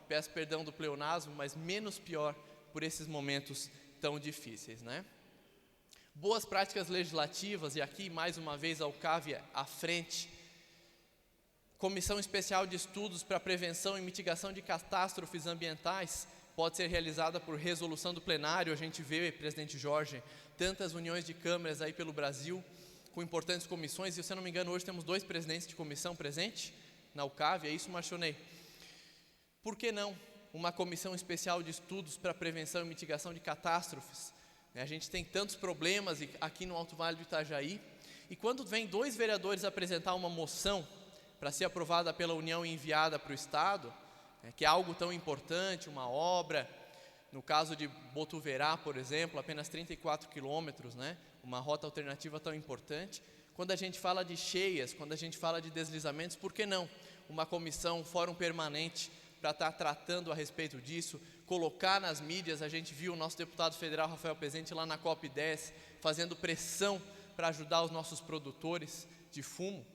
peço perdão do pleonasmo, mas menos pior por esses momentos tão difíceis, né? Boas práticas legislativas, e aqui mais uma vez a UCAV à frente. Comissão Especial de Estudos para Prevenção e Mitigação de Catástrofes Ambientais pode ser realizada por resolução do plenário. A gente vê, presidente Jorge, tantas uniões de câmaras aí pelo Brasil, com importantes comissões, e se eu não me engano hoje temos 2 presidentes de comissão presentes na UCAV, é isso, Marcionei? Por que não uma comissão especial de estudos para prevenção e mitigação de catástrofes? A gente tem tantos problemas aqui no Alto Vale do Itajaí, e quando vem 2 vereadores apresentar uma moção para ser aprovada pela União e enviada para o Estado, que é algo tão importante, uma obra, no caso de Botuverá, por exemplo, apenas 34 quilômetros, né? Uma rota alternativa tão importante. Quando a gente fala de cheias, quando a gente fala de deslizamentos, por que não uma comissão, um fórum permanente para estar tratando a respeito disso, colocar nas mídias? A gente viu o nosso deputado federal Rafael Pezente lá na COP10 fazendo pressão para ajudar os nossos produtores de fumo.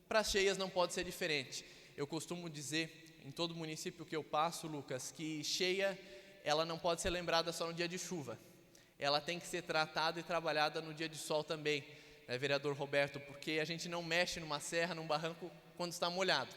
Para as cheias não pode ser diferente. Eu costumo dizer em todo município que eu passo, Lucas, que cheia ela não pode ser lembrada só no dia de chuva, ela tem que ser tratada e trabalhada no dia de sol também, né, vereador Roberto? Porque a gente não mexe numa serra, num barranco quando está molhado,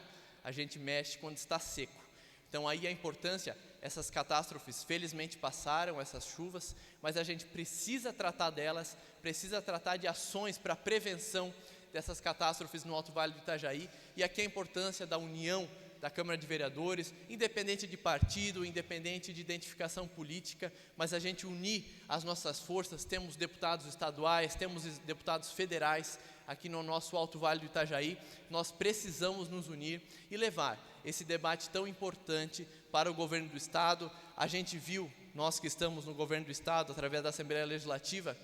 a gente mexe quando está seco. Então aí a importância, essas catástrofes felizmente passaram, essas chuvas, mas a gente precisa tratar delas, precisa tratar de ações para prevenção dessas catástrofes no Alto Vale do Itajaí. E aqui a importância da união da Câmara de Vereadores, independente de partido, independente de identificação política, mas a gente unir as nossas forças. Temos deputados estaduais, temos deputados federais aqui no nosso Alto Vale do Itajaí. Nós precisamos nos unir e levar esse debate tão importante para o governo do Estado. A gente viu, nós que estamos no governo do Estado, através da Assembleia Legislativa,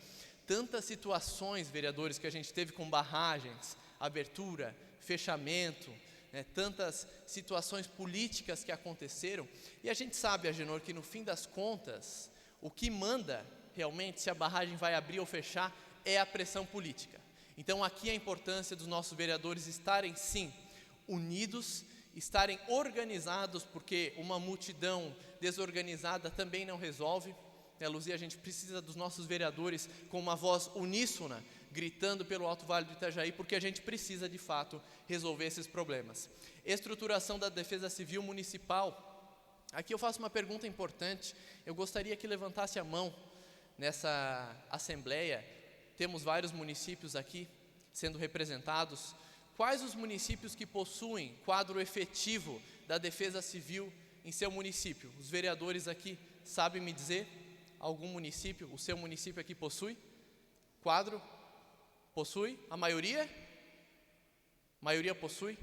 tantas situações, vereadores, que a gente teve com barragens, abertura, fechamento, né, tantas situações políticas que aconteceram. E a gente sabe, Agenor, que no fim das contas, o que manda realmente se a barragem vai abrir ou fechar é a pressão política. Então aqui a importância dos nossos vereadores estarem sim unidos, estarem organizados, porque uma multidão desorganizada também não resolve. Luzia, a gente precisa dos nossos vereadores com uma voz uníssona, gritando pelo Alto Vale do Itajaí, porque a gente precisa de fato resolver esses problemas. Estruturação da Defesa Civil Municipal. Aqui eu faço uma pergunta importante, eu gostaria que levantasse a mão nessa assembleia. Temos vários municípios aqui sendo representados. Quais os municípios que possuem quadro efetivo da Defesa Civil em seu município? Os vereadores aqui sabem me dizer algum município, o seu município aqui possui quadro? Possui? A maioria? A maioria possui?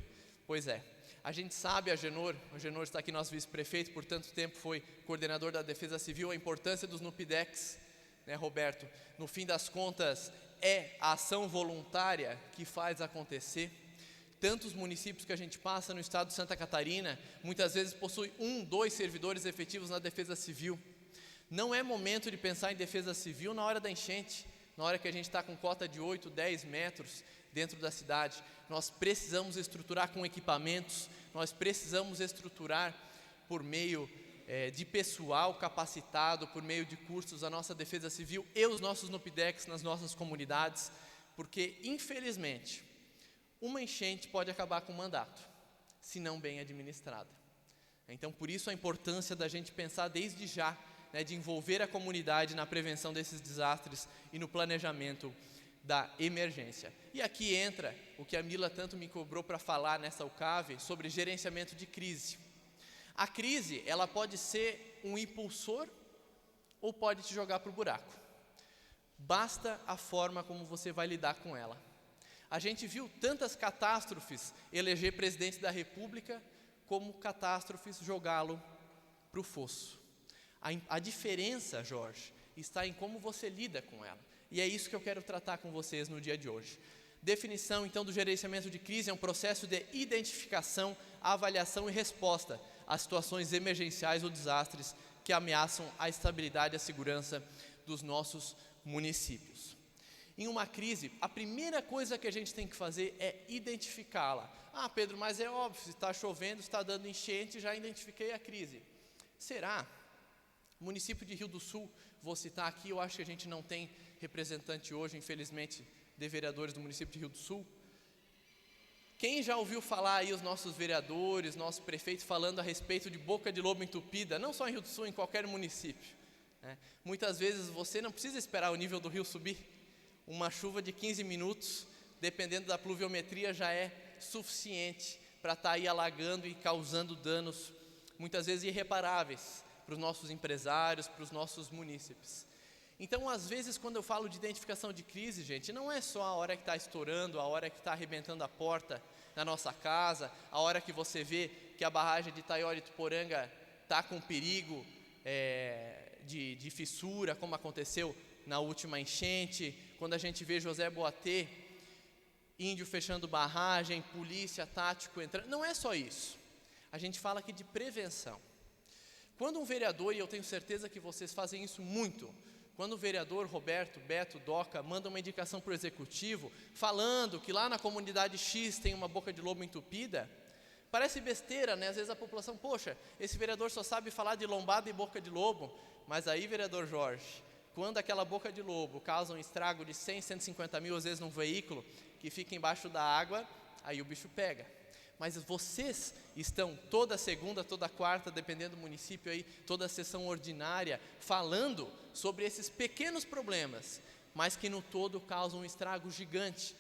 Pois é. A gente sabe, o Agenor está aqui, nosso vice-prefeito, por tanto tempo foi coordenador da Defesa Civil, a importância dos NUPIDEX, né, Roberto? No fim das contas, é a ação voluntária que faz acontecer. Tantos municípios que a gente passa no estado de Santa Catarina, muitas vezes possui 1, 2 servidores efetivos na Defesa Civil. Não é momento de pensar em Defesa Civil na hora da enchente, na hora que a gente está com cota de 8, 10 metros dentro da cidade. Nós precisamos estruturar com equipamentos, nós precisamos estruturar por meio de pessoal capacitado, por meio de cursos, a nossa Defesa Civil e os nossos NUPIDEX nas nossas comunidades, porque infelizmente uma enchente pode acabar com o mandato, se não bem administrada. Então por isso a importância da gente pensar desde já, né, de envolver a comunidade na prevenção desses desastres e no planejamento da emergência. E aqui entra o que a Mila tanto me cobrou para falar nessa UCAV sobre gerenciamento de crise. A crise, ela pode ser um impulsor ou pode te jogar para o buraco. Basta a forma como você vai lidar com ela. A gente viu tantas catástrofes eleger presidente da República, como catástrofes jogá-lo para o fosso. A diferença, Jorge, está em como você lida com ela. E é isso que eu quero tratar com vocês no dia de hoje. Definição, então, do gerenciamento de crise é um processo de identificação, avaliação e resposta a situações emergenciais ou desastres que ameaçam a estabilidade e a segurança dos nossos municípios. Em uma crise, a primeira coisa que a gente tem que fazer é identificá-la. Ah, Pedro, mas é óbvio, se está chovendo, está dando enchente, já identifiquei a crise. Será? O município de Rio do Sul, vou citar aqui, eu acho que a gente não tem representante hoje, infelizmente, de vereadores do município de Rio do Sul. Quem já ouviu falar aí os nossos vereadores, nosso prefeito falando a respeito de boca de lobo entupida, não só em Rio do Sul, em qualquer município, né? Muitas vezes você não precisa esperar o nível do rio subir. Uma chuva de 15 minutos, dependendo da pluviometria, já é suficiente para estar aí alagando e causando danos, muitas vezes irreparáveis, para os nossos empresários, para os nossos munícipes. Então, às vezes, quando eu falo de identificação de crise, gente, não é só a hora que está estourando, a hora que está arrebentando a porta na nossa casa, a hora que você vê que a barragem de Itaiora e Tuporanga está com perigo de fissura, como aconteceu na última enchente, quando a gente vê José Boatê, índio fechando barragem, polícia, tático entrando. Não é só isso. A gente fala aqui de prevenção. Quando um vereador, e eu tenho certeza que vocês fazem isso muito, quando o vereador Roberto, Beto, Doca, manda uma indicação para o executivo, falando que lá na comunidade X tem uma boca de lobo entupida, parece besteira, né? Às vezes a população, poxa, esse vereador só sabe falar de lombada e boca de lobo, mas aí, vereador Jorge, quando aquela boca de lobo causa um estrago de 100, 150 mil, às vezes num veículo, que fica embaixo da água, aí o bicho pega. Mas vocês estão toda segunda, toda quarta, dependendo do município aí, toda sessão ordinária, falando sobre esses pequenos problemas, mas que no todo causam um estrago gigante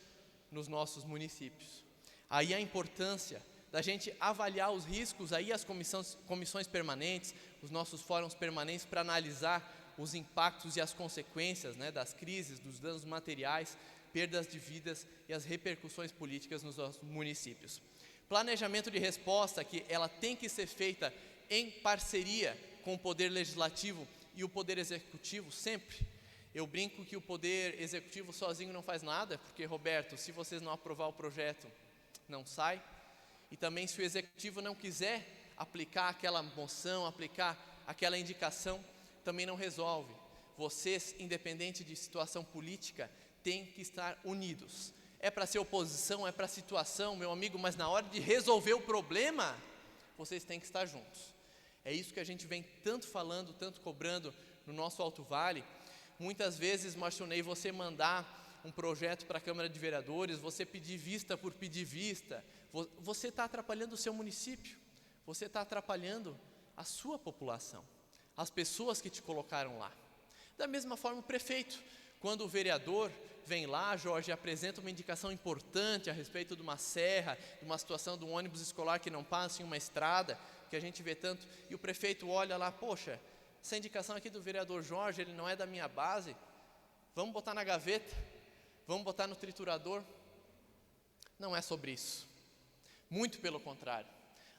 nos nossos municípios. Aí a importância da gente avaliar os riscos, aí as comissões permanentes, os nossos fóruns permanentes para analisar os impactos e as consequências, né, das crises, dos danos materiais, perdas de vidas e as repercussões políticas nos nossos municípios. Planejamento de resposta, que ela tem que ser feita em parceria com o Poder Legislativo e o Poder Executivo, sempre. Eu brinco que o Poder Executivo sozinho não faz nada, porque, Roberto, se vocês não aprovar o projeto, não sai. E também se o executivo não quiser aplicar aquela moção, aplicar aquela indicação, também não resolve. Vocês, independente de situação política, têm que estar unidos. É para ser oposição, é para a situação, meu amigo, mas na hora de resolver o problema, vocês têm que estar juntos. É isso que a gente vem tanto falando, tanto cobrando no nosso Alto Vale. Muitas vezes, Marcionei, você mandar um projeto para a Câmara de Vereadores, você pedir vista por pedir vista, você está atrapalhando o seu município, você está atrapalhando a sua população, as pessoas que te colocaram lá. Da mesma forma o prefeito, quando o vereador vem lá, Jorge, e apresenta uma indicação importante a respeito de uma serra, de uma situação de um ônibus escolar que não passa em uma estrada, que a gente vê tanto, e o prefeito olha lá, poxa, essa indicação aqui do vereador Jorge, ele não é da minha base, vamos botar na gaveta, vamos botar no triturador. Não é sobre isso, muito pelo contrário.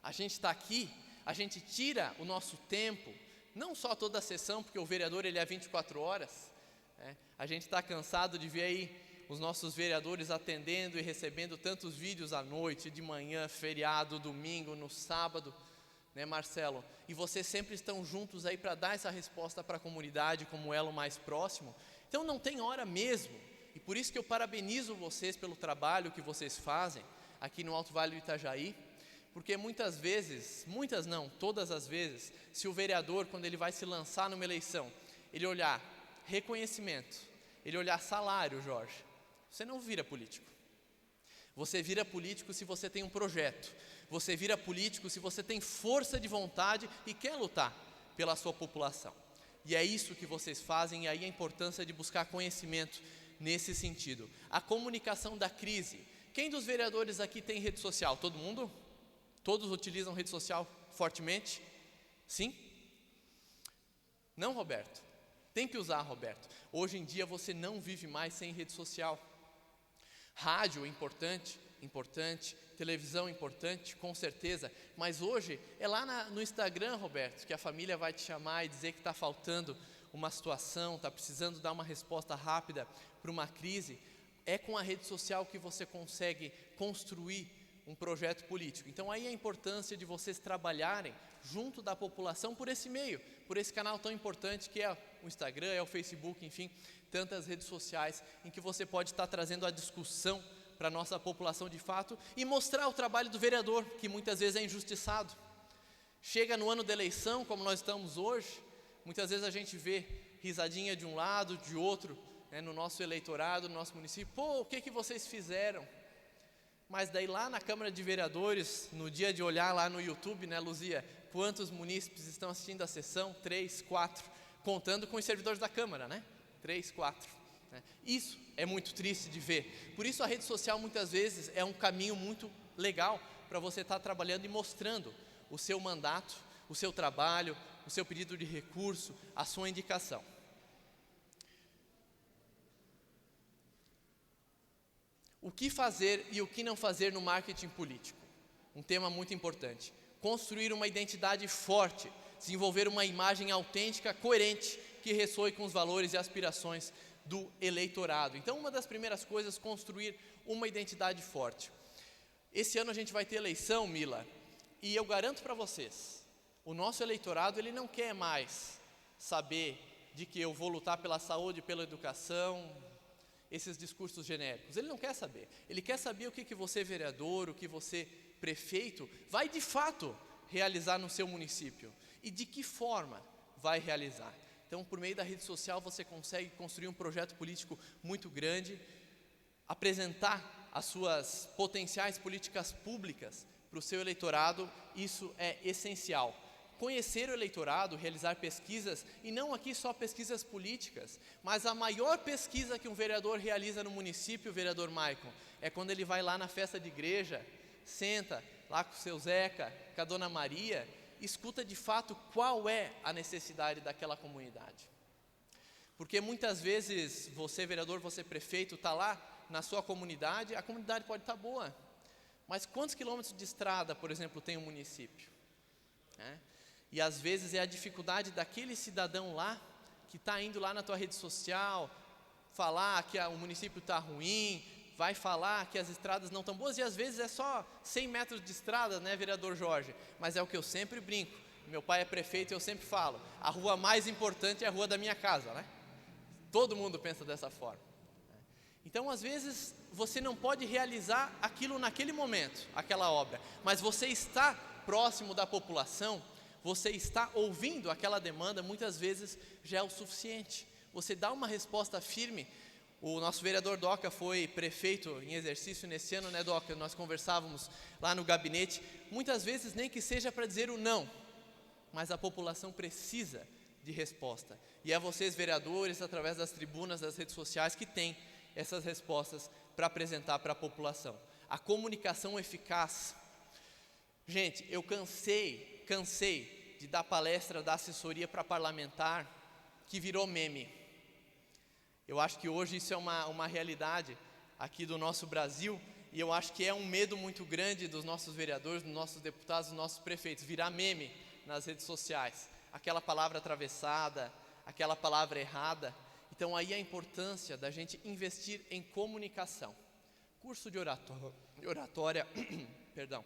A gente está aqui, a gente tira o nosso tempo, não só toda a sessão, porque o vereador ele é 24 horas, né? A gente está cansado de ver aí os nossos vereadores atendendo e recebendo tantos vídeos à noite, de manhã, feriado, domingo, no sábado, né, Marcelo? E vocês sempre estão juntos aí para dar essa resposta para a comunidade como elo mais próximo. Então não tem hora mesmo, e por isso que eu parabenizo vocês pelo trabalho que vocês fazem aqui no Alto Vale do Itajaí, porque muitas vezes, muitas não, todas as vezes, se o vereador, quando ele vai se lançar numa eleição, ele olhar reconhecimento, ele olhar salário, Jorge, você não vira político. Você vira político se você tem um projeto, você vira político se você tem força de vontade e quer lutar pela sua população. E é isso que vocês fazem, e aí a importância de buscar conhecimento nesse sentido. A comunicação da crise. Quem dos vereadores aqui tem rede social? Todo mundo? Todos utilizam rede social fortemente? Sim? Não, Roberto? Tem que usar, Roberto. Hoje em dia você não vive mais sem rede social. Rádio importante, importante. Televisão importante, com certeza. Mas hoje é lá no Instagram, Roberto, que a família vai te chamar e dizer que está faltando uma situação, está precisando dar uma resposta rápida para uma crise. É com a rede social que você consegue construir um projeto político. Então aí a importância de vocês trabalharem junto da população por esse meio, por esse canal tão importante que é o Instagram, é o Facebook, enfim, tantas redes sociais em que você pode estar trazendo a discussão para a nossa população de fato e mostrar o trabalho do vereador, que muitas vezes é injustiçado. Chega no ano da eleição, como nós estamos hoje, muitas vezes a gente vê risadinha de um lado, de outro, né, no nosso eleitorado, no nosso município. Pô, o que vocês fizeram? Mas daí lá na Câmara de Vereadores, no dia de olhar lá no YouTube, né, Luzia, quantos munícipes estão assistindo a sessão? 3, 4, contando com os servidores da Câmara, né? 3, 4. Né? Isso é muito triste de ver. Por isso a rede social muitas vezes é um caminho muito legal para você estar trabalhando e mostrando o seu mandato, o seu trabalho, o seu pedido de recurso, a sua indicação. O que fazer e o que não fazer no marketing político? Um tema muito importante. Construir uma identidade forte, desenvolver uma imagem autêntica, coerente, que ressoe com os valores e aspirações do eleitorado. Então, uma das primeiras coisas, construir uma identidade forte. Esse ano a gente vai ter eleição, Mila, e eu garanto para vocês, o nosso eleitorado, ele não quer mais saber de que eu vou lutar pela saúde, pela educação, esses discursos genéricos. Ele não quer saber. Ele quer saber o que você, vereador, o que você, prefeito, vai de fato realizar no seu município e de que forma vai realizar. Então, por meio da rede social, você consegue construir um projeto político muito grande, apresentar as suas potenciais políticas públicas para o seu eleitorado. Isso é essencial. Conhecer o eleitorado, realizar pesquisas, e não aqui só pesquisas políticas, mas a maior pesquisa que um vereador realiza no município, o vereador Maicon, é quando ele vai lá na festa de igreja, senta lá com o seu Zeca, com a dona Maria, escuta de fato qual é a necessidade daquela comunidade. Porque muitas vezes você, vereador, você, prefeito, está lá na sua comunidade, a comunidade pode estar boa, mas quantos quilômetros de estrada, por exemplo, tem um município? E às vezes é a dificuldade daquele cidadão lá, que está indo lá na tua rede social, falar que o município está ruim, vai falar que as estradas não estão boas, e às vezes é só 100 metros de estrada, né, vereador Jorge? Mas é o que eu sempre brinco. Meu pai é prefeito e eu sempre falo, a rua mais importante é a rua da minha casa, né? Todo mundo pensa dessa forma. Então, às vezes, você não pode realizar aquilo naquele momento, aquela obra, mas você está próximo da população, você está ouvindo aquela demanda, muitas vezes já é o suficiente. Você dá uma resposta firme. O nosso vereador Doca foi prefeito em exercício nesse ano, né, Doca? Nós conversávamos lá no gabinete, muitas vezes nem que seja para dizer o não, mas a população precisa de resposta. E é vocês, vereadores, através das tribunas, das redes sociais, que têm essas respostas para apresentar para a população. A comunicação eficaz. Gente, eu cansei de dar palestra da assessoria para parlamentar, que virou meme. Eu acho que hoje isso é uma realidade aqui do nosso Brasil, e eu acho que é um medo muito grande dos nossos vereadores, dos nossos deputados, dos nossos prefeitos, virar meme nas redes sociais. Aquela palavra atravessada, aquela palavra errada. Então aí a importância da gente investir em comunicação. Curso de oratória, perdão,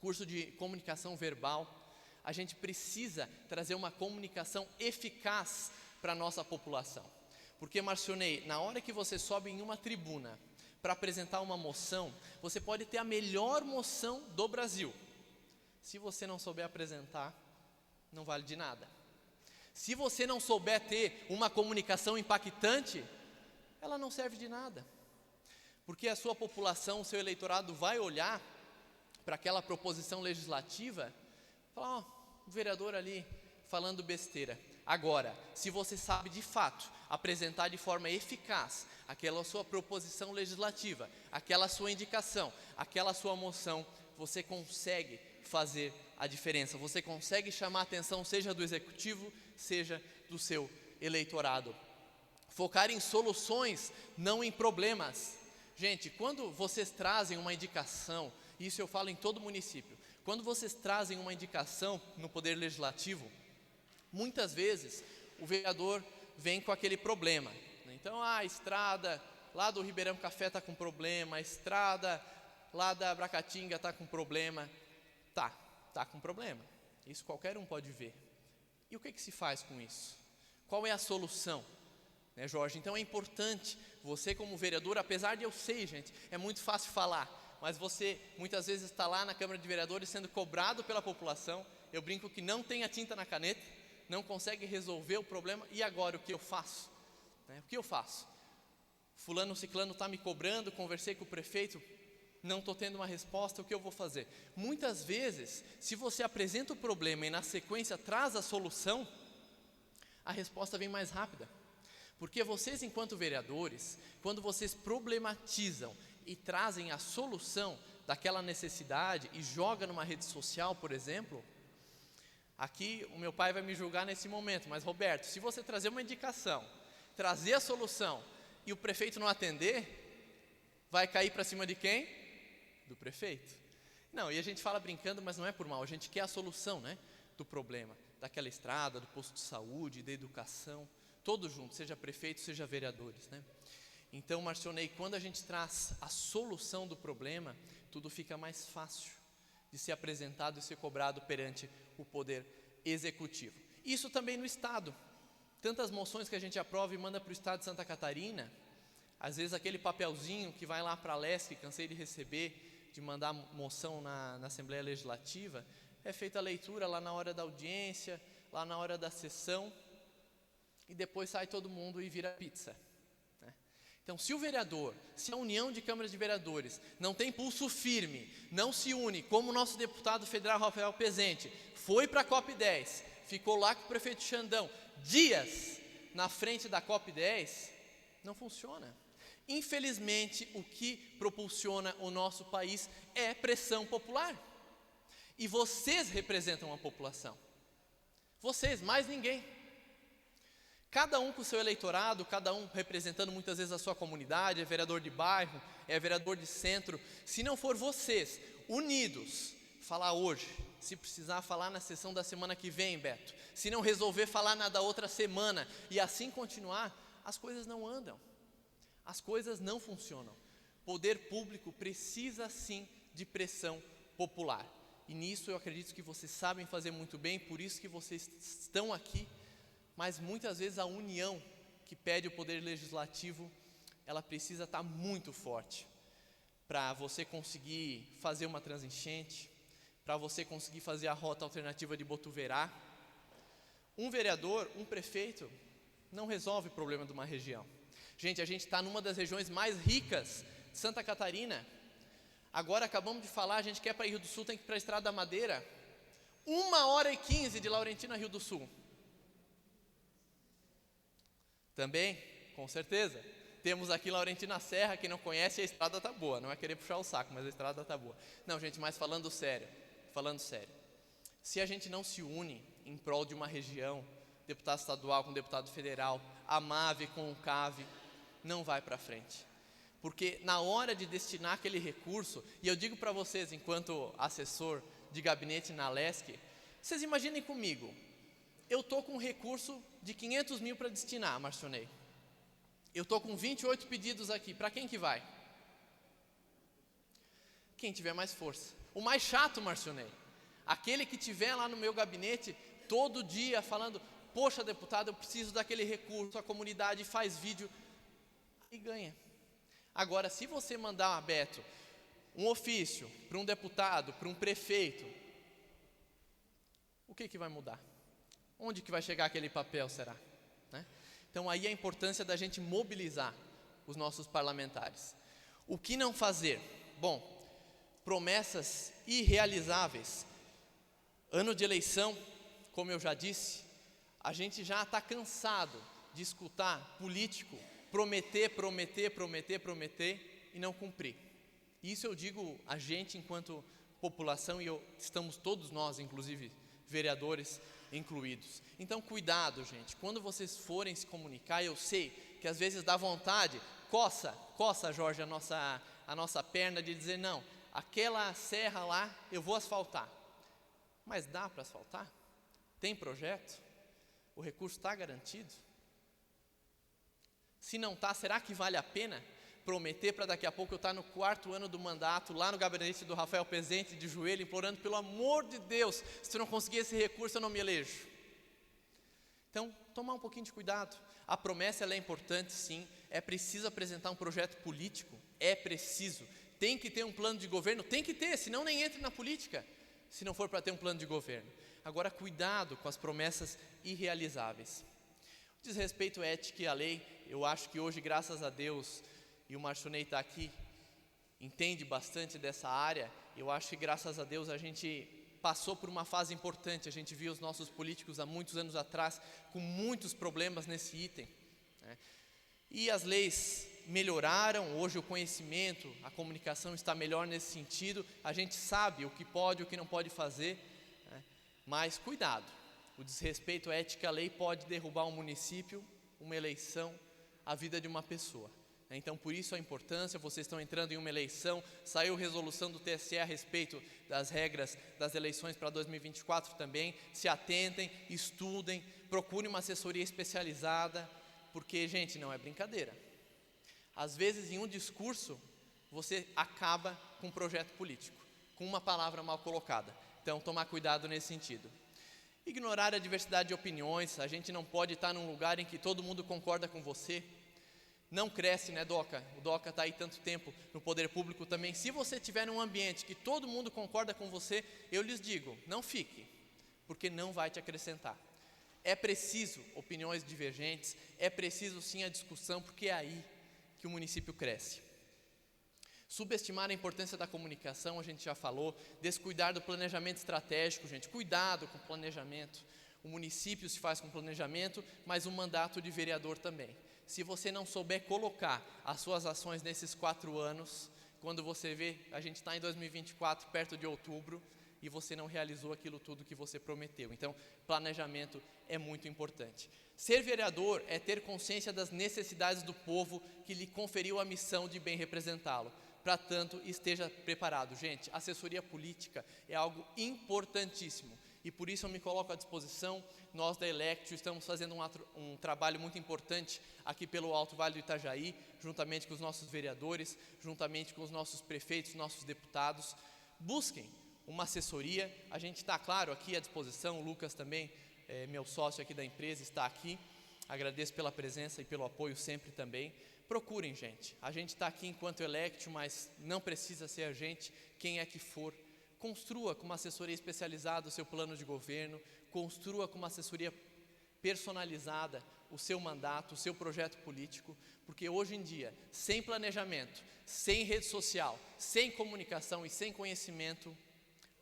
curso de comunicação verbal. A gente precisa trazer uma comunicação eficaz para a nossa população. Porque, Marcionei, na hora que você sobe em uma tribuna para apresentar uma moção, você pode ter a melhor moção do Brasil. Se você não souber apresentar, não vale de nada. Se você não souber ter uma comunicação impactante, ela não serve de nada. Porque a sua população, o seu eleitorado vai olhar para aquela proposição legislativa e falar, o vereador ali falando besteira. Agora, se você sabe de fato apresentar de forma eficaz aquela sua proposição legislativa, aquela sua indicação, aquela sua moção, você consegue fazer a diferença, você consegue chamar a atenção, seja do executivo, seja do seu eleitorado. Focar em soluções, não em problemas. Gente, quando vocês trazem uma indicação, isso eu falo em todo município, quando vocês trazem uma indicação no Poder Legislativo, muitas vezes o vereador vem com aquele problema. Então, a estrada lá do Ribeirão Café está com problema, a estrada lá da Bracatinga está com problema. Tá com problema. Isso qualquer um pode ver. E o que se faz com isso? Qual é a solução? Né, Jorge? Então é importante, você como vereador, apesar de eu sei, gente, é muito fácil falar, mas você muitas vezes está lá na Câmara de Vereadores sendo cobrado pela população. Eu brinco que não tem a tinta na caneta, não consegue resolver o problema, e agora o que eu faço? Né, o que eu faço? Fulano, ciclano está me cobrando, conversei com o prefeito, não estou tendo uma resposta, o que eu vou fazer? Muitas vezes, se você apresenta o problema e na sequência traz a solução, a resposta vem mais rápida. Porque vocês, enquanto vereadores, quando vocês problematizam e trazem a solução daquela necessidade e jogam numa rede social, por exemplo, aqui o meu pai vai me julgar nesse momento, mas Roberto, se você trazer uma indicação, trazer a solução e o prefeito não atender, vai cair para cima de quem? Do prefeito. Não, e a gente fala brincando, mas não é por mal, a gente quer a solução, né, do problema, daquela estrada, do posto de saúde, da educação, todos juntos, seja prefeito, seja vereadores, né? Então, Marcionei, quando a gente traz a solução do problema, tudo fica mais fácil de ser apresentado e ser cobrado perante o poder executivo. Isso também no Estado. Tantas moções que a gente aprova e manda para o Estado de Santa Catarina, às vezes aquele papelzinho que vai lá para a LESC, cansei de receber, de mandar moção na Assembleia Legislativa, é feita a leitura lá na hora da audiência, lá na hora da sessão, e depois sai todo mundo e vira pizza. Né? Então, se o vereador, se a União de Câmaras de Vereadores não tem pulso firme, não se une, como o nosso deputado federal Rafael Pezente, foi para a COP10, ficou lá com o prefeito Xandão, dias na frente da COP10, não funciona. Infelizmente, o que propulsiona o nosso país é pressão popular. E vocês representam a população. Vocês, mais ninguém. Cada um com o seu eleitorado, cada um representando muitas vezes a sua comunidade, é vereador de bairro, é vereador de centro. Se não for vocês, unidos, falar hoje, se precisar falar na sessão da semana que vem, Beto, se não resolver falar na da outra semana, e assim continuar, as coisas não andam. As coisas não funcionam. poder público precisa sim de pressão popular. E nisso eu acredito que vocês sabem fazer muito bem, por isso que vocês estão aqui, mas muitas vezes a união que pede o poder legislativo, ela precisa estar muito forte para você conseguir fazer uma transenchente, para você conseguir fazer a rota alternativa de Botuverá. Um vereador, um prefeito, não resolve o problema de uma região. Gente, a gente está numa das regiões mais ricas de Santa Catarina. Agora acabamos de falar, a gente quer para Rio do Sul, tem que ir para a Estrada da Madeira. 1h15 de Laurentina a Rio do Sul. Também, com certeza, temos aqui Laurentina Serra, quem não conhece, a estrada tá boa, não é querer puxar o saco, mas a estrada tá boa. Não, gente, mas falando sério, se a gente não se une em prol de uma região, deputado estadual com deputado federal, a MAVE com o CAVE, não vai para frente. Porque na hora de destinar aquele recurso, e eu digo para vocês, enquanto assessor de gabinete na LESC, vocês imaginem comigo, eu estou com um recurso de 500 mil para destinar, Marcionei. Eu estou com 28 pedidos aqui, para quem que vai? Quem tiver mais força. O mais chato, Marcionei, aquele que tiver lá no meu gabinete, todo dia falando, poxa deputado, eu preciso daquele recurso, a comunidade faz vídeo, e ganha. Agora, se você mandar, Beto, um ofício para um deputado, para um prefeito, o que vai mudar? Onde que vai chegar aquele papel, será? Né? Então aí a importância da gente mobilizar os nossos parlamentares. O que não fazer? Bom, promessas irrealizáveis. Ano de eleição, como eu já disse, a gente já está cansado de escutar político prometer e não cumprir. Isso eu digo a gente enquanto população, e estamos todos nós, inclusive vereadores incluídos. Então cuidado, gente, quando vocês forem se comunicar, eu sei que às vezes dá vontade, coça, Jorge, a nossa perna de dizer, não, aquela serra lá eu vou asfaltar. Mas dá para asfaltar? Tem projeto? O recurso está garantido? Se não está, será que vale a pena prometer para daqui a pouco eu estar no 4º ano do mandato, lá no gabinete do Rafael Pezente, de joelho, implorando, pelo amor de Deus, se eu não conseguir esse recurso, eu não me elejo. Então, tomar um pouquinho de cuidado. A promessa ela é importante, sim. É preciso apresentar um projeto político? É preciso. Tem que ter um plano de governo? Tem que ter, senão nem entre na política, se não for para ter um plano de governo. Agora, cuidado com as promessas irrealizáveis. Diz respeito à ética e à lei, eu acho que hoje, graças a Deus, e o Marcionei está aqui, entende bastante dessa área, eu acho que graças a Deus a gente passou por uma fase importante, a gente viu os nossos políticos há muitos anos atrás com muitos problemas nesse item, né? E as leis melhoraram, hoje o conhecimento, a comunicação está melhor nesse sentido, a gente sabe o que pode e o que não pode fazer, né? Mas cuidado, o desrespeito à ética e à lei pode derrubar um município, uma eleição, a vida de uma pessoa. Então, por isso a importância, vocês estão entrando em uma eleição, saiu resolução do TSE a respeito das regras das eleições para 2024 também, se atentem, estudem, procurem uma assessoria especializada, porque, gente, não é brincadeira. Às vezes, em um discurso, você acaba com um projeto político, com uma palavra mal colocada. Então, tomar cuidado nesse sentido. Ignorar a diversidade de opiniões, a gente não pode estar num lugar em que todo mundo concorda com você. Não cresce, né, Doca? O Doca está aí tanto tempo no poder público também. Se você estiver num ambiente que todo mundo concorda com você, eu lhes digo, não fique, porque não vai te acrescentar. É preciso opiniões divergentes, é preciso sim a discussão, porque é aí que o município cresce. Subestimar a importância da comunicação, a gente já falou. Descuidar do planejamento estratégico, gente. Cuidado com o planejamento. O município se faz com planejamento, mas o mandato de vereador também. Se você não souber colocar as suas ações nesses 4 anos, quando você vê, a gente está em 2024, perto de outubro, e você não realizou aquilo tudo que você prometeu. Então, planejamento é muito importante. Ser vereador é ter consciência das necessidades do povo que lhe conferiu a missão de bem representá-lo. Para tanto, esteja preparado. Gente, assessoria política é algo importantíssimo. E por isso eu me coloco à disposição. Nós da Electio estamos fazendo um trabalho muito importante aqui pelo Alto Vale do Itajaí, juntamente com os nossos vereadores, juntamente com os nossos prefeitos, nossos deputados. Busquem uma assessoria, a gente está, claro, aqui à disposição. O Lucas também, meu sócio aqui da empresa, está aqui. Agradeço pela presença e pelo apoio sempre também. Procurem, gente. A gente está aqui enquanto Electio, mas não precisa ser a gente, quem é que for. Construa com uma assessoria especializada o seu plano de governo, construa com uma assessoria personalizada o seu mandato, o seu projeto político, porque hoje em dia, sem planejamento, sem rede social, sem comunicação e sem conhecimento,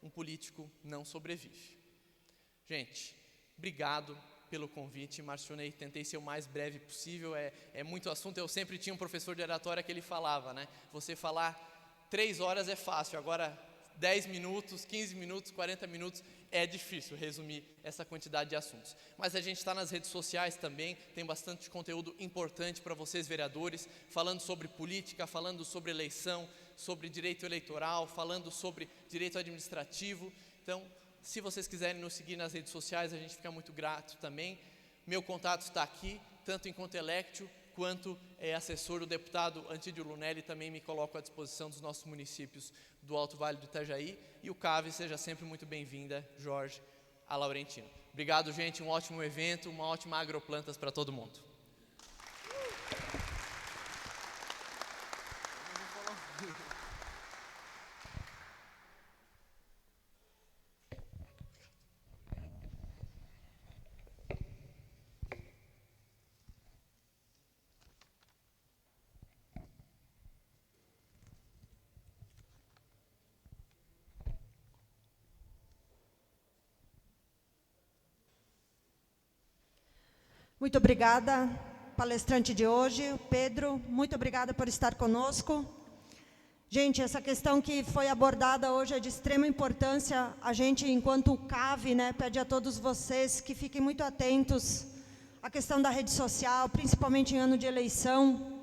um político não sobrevive. Gente, obrigado pelo convite. Marcionei, tentei ser o mais breve possível, é muito assunto. Eu sempre tinha um professor de oratória que ele falava, né? Você falar 3 horas é fácil, agora 10 minutos, 15 minutos, 40 minutos, é difícil resumir essa quantidade de assuntos. Mas a gente está nas redes sociais também, tem bastante conteúdo importante para vocês, vereadores, falando sobre política, falando sobre eleição, sobre direito eleitoral, falando sobre direito administrativo. Então, se vocês quiserem nos seguir nas redes sociais, a gente fica muito grato também. Meu contato está aqui, tanto enquanto Electio, quanto assessor do deputado Antídio Lunelli, também me coloco à disposição dos nossos municípios do Alto Vale do Itajaí. E o CAV, seja sempre muito bem-vinda, Jorge, a Laurentino. Obrigado, gente, um ótimo evento, uma ótima Agroplantas para todo mundo. Muito obrigada, palestrante de hoje, Pedro, muito obrigada por estar conosco. Gente, essa questão que foi abordada hoje é de extrema importância. A gente, enquanto CAV, né, pede a todos vocês que fiquem muito atentos à questão da rede social, principalmente em ano de eleição.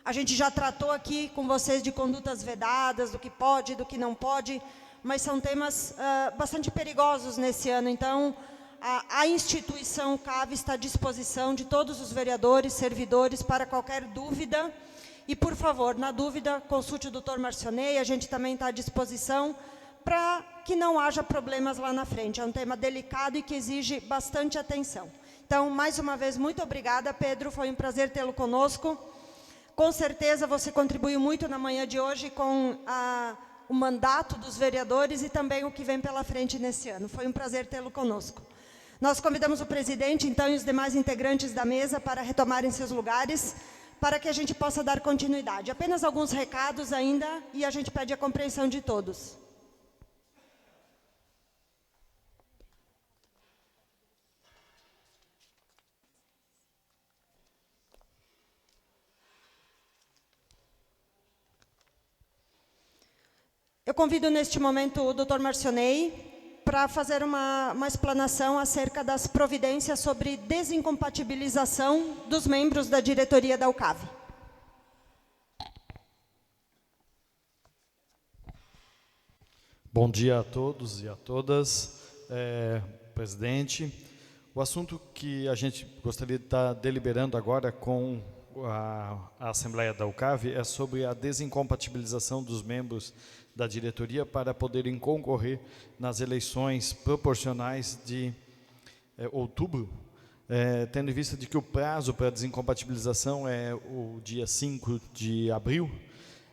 A gente já tratou aqui com vocês de condutas vedadas, do que pode, do que não pode, mas são temas bastante perigosos nesse ano. Então, a instituição CAV está à disposição de todos os vereadores, servidores, para qualquer dúvida. E, por favor, na dúvida, consulte o Dr. Marcionei, a gente também está à disposição para que não haja problemas lá na frente. É um tema delicado e que exige bastante atenção. Então, mais uma vez, muito obrigada, Pedro, foi um prazer tê-lo conosco. Com certeza, você contribuiu muito na manhã de hoje com o mandato dos vereadores e também o que vem pela frente nesse ano. Foi um prazer tê-lo conosco. Nós convidamos o presidente, então, e os demais integrantes da mesa para retomarem seus lugares, para que a gente possa dar continuidade. Apenas alguns recados ainda, e a gente pede a compreensão de todos. Eu convido neste momento o Dr. Marcionei para fazer uma explanação acerca das providências sobre desincompatibilização dos membros da diretoria da UCAV. Bom dia a todos e a todas. Presidente, o assunto que a gente gostaria de estar deliberando agora com a Assembleia da UCAV é sobre a desincompatibilização dos membros da diretoria para poderem concorrer nas eleições proporcionais de outubro, tendo em vista de que o prazo para desincompatibilização é o dia 5 de abril,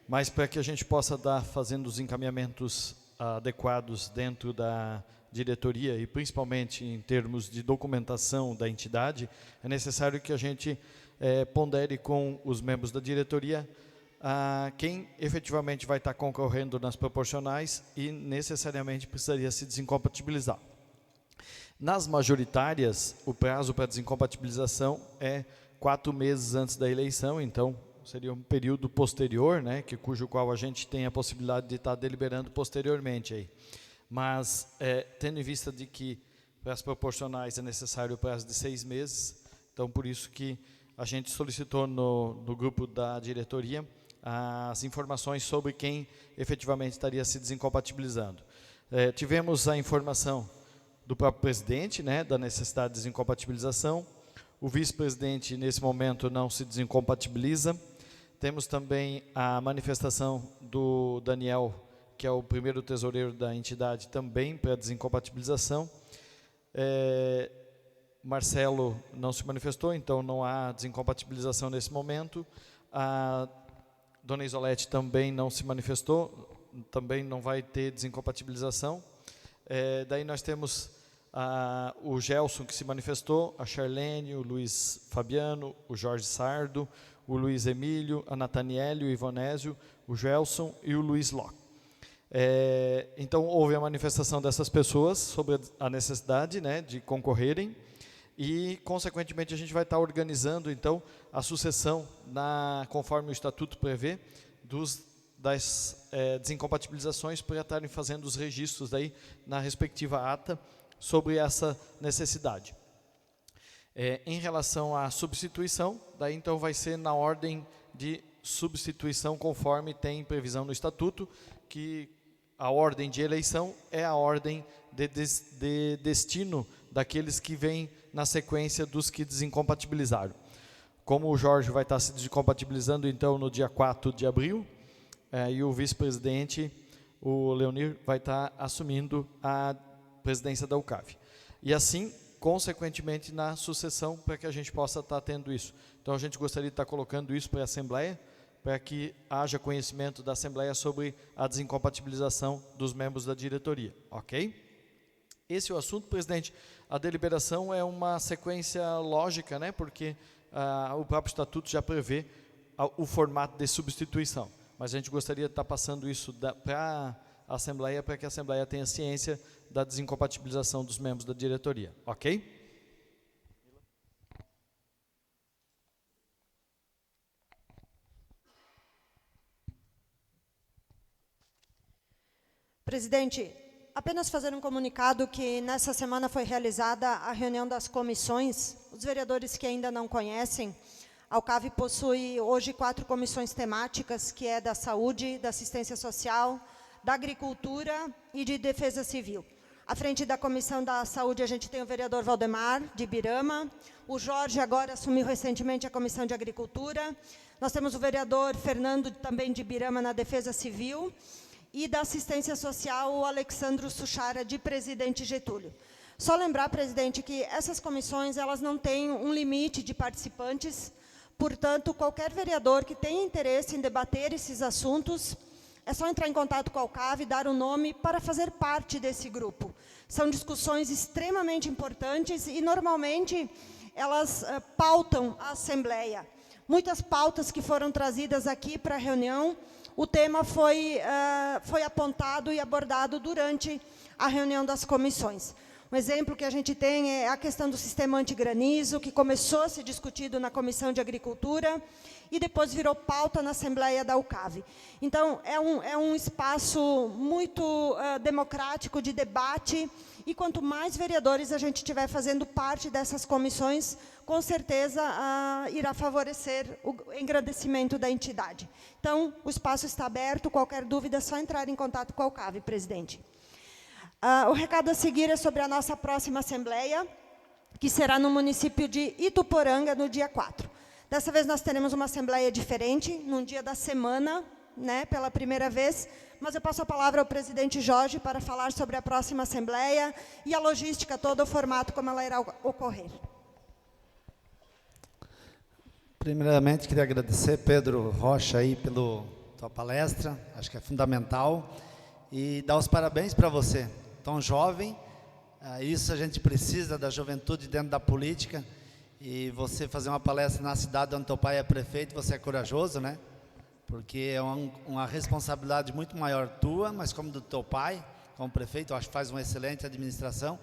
mas para que a gente possa estar fazendo os encaminhamentos adequados dentro da diretoria e principalmente em termos de documentação da entidade, é necessário que a gente pondere com os membros da diretoria quem efetivamente vai estar concorrendo nas proporcionais e necessariamente precisaria se desincompatibilizar. Nas majoritárias, o prazo para desincompatibilização é 4 meses antes da eleição, então seria um período posterior, né, cujo qual a gente tem a possibilidade de estar deliberando posteriormente aí. Mas, tendo em vista de que para as proporcionais é necessário o prazo de 6 meses, então por isso que a gente solicitou no grupo da diretoria as informações sobre quem efetivamente estaria se desincompatibilizando. Tivemos a informação do próprio presidente, né, da necessidade de desincompatibilização. O vice-presidente, nesse momento, não se desincompatibiliza. Temos também a manifestação do Daniel, que é o primeiro tesoureiro da entidade, também para desincompatibilização. Marcelo não se manifestou, então não há desincompatibilização nesse momento. A dona Isolete também não se manifestou, também não vai ter desincompatibilização. Daí nós temos o Gelson, que se manifestou, a Charlene, o Luiz Fabiano, o Jorge Sardo, o Luiz Emílio, a Nataniele, o Ivonésio, o Gelson e o Luiz Locke. Então, houve a manifestação dessas pessoas sobre a necessidade, né, de concorrerem e, consequentemente, a gente vai estar organizando, então, a sucessão, conforme o Estatuto prevê, das desincompatibilizações para estarem fazendo os registros daí na respectiva ata sobre essa necessidade. Em relação à substituição, daí então vai ser na ordem de substituição conforme tem previsão no Estatuto, que a ordem de eleição é a ordem de destino daqueles que vêm na sequência dos que desincompatibilizaram. Como o Jorge vai estar se desincompatibilizando então no dia 4 de abril, e o vice-presidente, o Leonir, vai estar assumindo a presidência da UCAV. E assim, consequentemente, na sucessão, para que a gente possa estar tendo isso. Então, a gente gostaria de estar colocando isso para a Assembleia, para que haja conhecimento da Assembleia sobre a desincompatibilização dos membros da diretoria. Ok? Esse é o assunto, presidente. A deliberação é uma sequência lógica, né? Porque o próprio Estatuto já prevê o formato de substituição. Mas a gente gostaria de estar passando isso para a Assembleia, para que a Assembleia tenha ciência da desincompatibilização dos membros da diretoria. Ok? Presidente, apenas fazer um comunicado que nessa semana foi realizada a reunião das comissões. Os vereadores que ainda não conhecem, a UCAV possui hoje 4 comissões temáticas, que é da saúde, da assistência social, da agricultura e de defesa civil. À frente da comissão da saúde, a gente tem o vereador Valdemar, de Ibirama. O Jorge agora assumiu recentemente a comissão de agricultura. Nós temos o vereador Fernando, também de Ibirama, na defesa civil. E da assistência social, o Alexandro Suchara, de Presidente Getúlio. Só lembrar, presidente, que essas comissões elas não têm um limite de participantes, portanto, qualquer vereador que tenha interesse em debater esses assuntos, é só entrar em contato com a UCAV e dar o nome para fazer parte desse grupo. São discussões extremamente importantes e, normalmente, elas pautam a Assembleia. Muitas pautas que foram trazidas aqui para a reunião, o tema foi apontado e abordado durante a reunião das comissões. Um exemplo que a gente tem é a questão do sistema antigranizo, que começou a ser discutido na Comissão de Agricultura e depois virou pauta na Assembleia da UCAV. Então, é um espaço muito democrático de debate e quanto mais vereadores a gente estiver fazendo parte dessas comissões, com certeza irá favorecer o engrandecimento da entidade. Então, o espaço está aberto, qualquer dúvida é só entrar em contato com a UCAV, presidente. O recado a seguir é sobre a nossa próxima Assembleia, que será no município de Ituporanga, no dia 4. Dessa vez nós teremos uma Assembleia diferente, num dia da semana, né, pela primeira vez, mas eu passo a palavra ao presidente Jorge para falar sobre a próxima Assembleia e a logística, todo o formato, como ela irá ocorrer. Primeiramente, queria agradecer, Pedro Rocha, aí, pela tua palestra, acho que é fundamental, e dar os parabéns para você, tão jovem, isso a gente precisa da juventude dentro da política, e você fazer uma palestra na cidade onde teu pai é prefeito, você é corajoso, né? Porque é uma responsabilidade muito maior tua, mas como do teu pai, como prefeito, eu acho que faz uma excelente administração,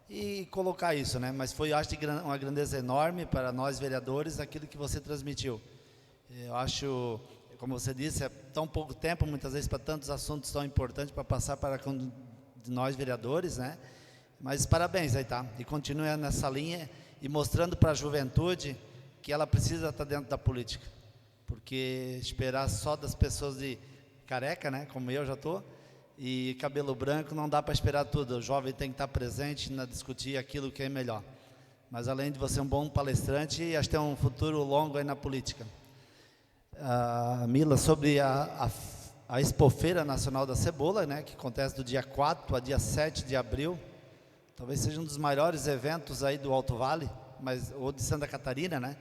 e colocar isso, né? Mas foi, eu acho, uma grandeza enorme para nós vereadores, aquilo que você transmitiu. Eu acho, como você disse, é tão pouco tempo, muitas vezes, para tantos assuntos tão importantes para passar para nós vereadores, né? Mas parabéns aí, tá? E continue nessa linha e mostrando para a juventude que ela precisa estar dentro da política. Porque esperar só das pessoas de careca, né? Como eu já estou, e cabelo branco, não dá para esperar tudo. O jovem tem que estar presente na discutir aquilo que é melhor. Mas além de você um bom palestrante, acho que tem um futuro longo aí na política. Mila, sobre a Expofeira Nacional da Cebola, né, que acontece do dia 4 a dia 7 de abril, talvez seja um dos maiores eventos aí do Alto Vale, ou de Santa Catarina, né?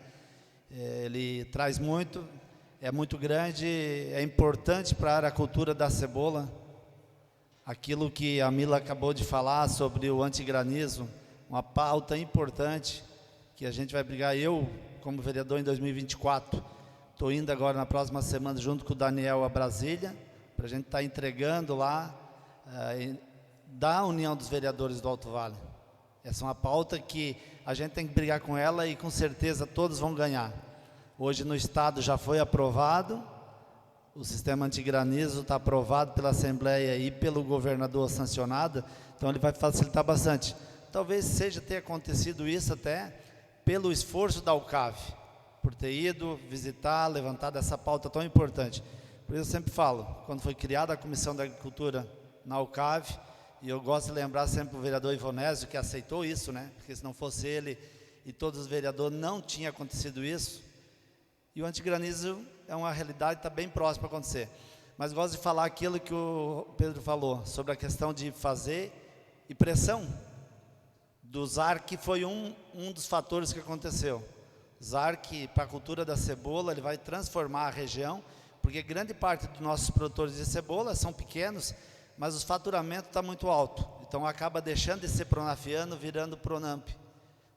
Ele traz muito, é muito grande, é importante para a agricultura da cebola. Aquilo que a Mila acabou de falar sobre o antigranizo, uma pauta importante que a gente vai brigar. Eu, como vereador em 2024, estou indo agora na próxima semana junto com o Daniel a Brasília, para a gente estar entregando lá, da União dos Vereadores do Alto Vale. Essa é uma pauta que a gente tem que brigar com ela e com certeza todos vão ganhar. Hoje no Estado já foi aprovado, o sistema antigranizo está aprovado pela Assembleia e pelo governador sancionado, então ele vai facilitar bastante. Talvez tenha acontecido isso até pelo esforço da UCAV, por ter ido visitar, levantado essa pauta tão importante. Por isso eu sempre falo, quando foi criada a Comissão da Agricultura na UCAV, e eu gosto de lembrar sempre o vereador Ivonésio, que aceitou isso, né? Porque se não fosse ele e todos os vereadores, não tinha acontecido isso. E o antigranizo é uma realidade que está bem próxima para acontecer. Mas gosto de falar aquilo que o Pedro falou, sobre a questão de fazer e pressão do ZARC, foi um dos fatores que aconteceu. ZARC, para a cultura da cebola, ele vai transformar a região, porque grande parte dos nossos produtores de cebola são pequenos, mas o faturamento está muito alto. Então acaba deixando de ser pronafiano, virando Pronamp,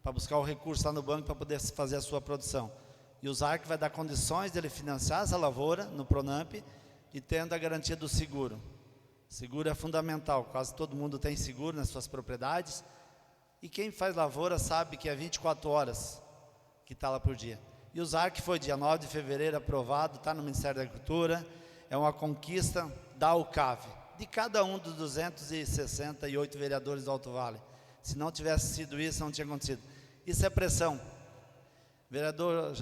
para buscar o recurso lá no banco para poder fazer a sua produção. E o ZARC vai dar condições de ele financiar essa lavoura no Pronamp e tendo a garantia do seguro. Seguro é fundamental, quase todo mundo tem seguro nas suas propriedades. E quem faz lavoura sabe que é 24 horas que está lá por dia. E o ZARC foi dia 9 de fevereiro aprovado, está no Ministério da Agricultura, é uma conquista da UCAV, de cada um dos 268 vereadores do Alto Vale. Se não tivesse sido isso, não tinha acontecido. Isso é pressão. Vereador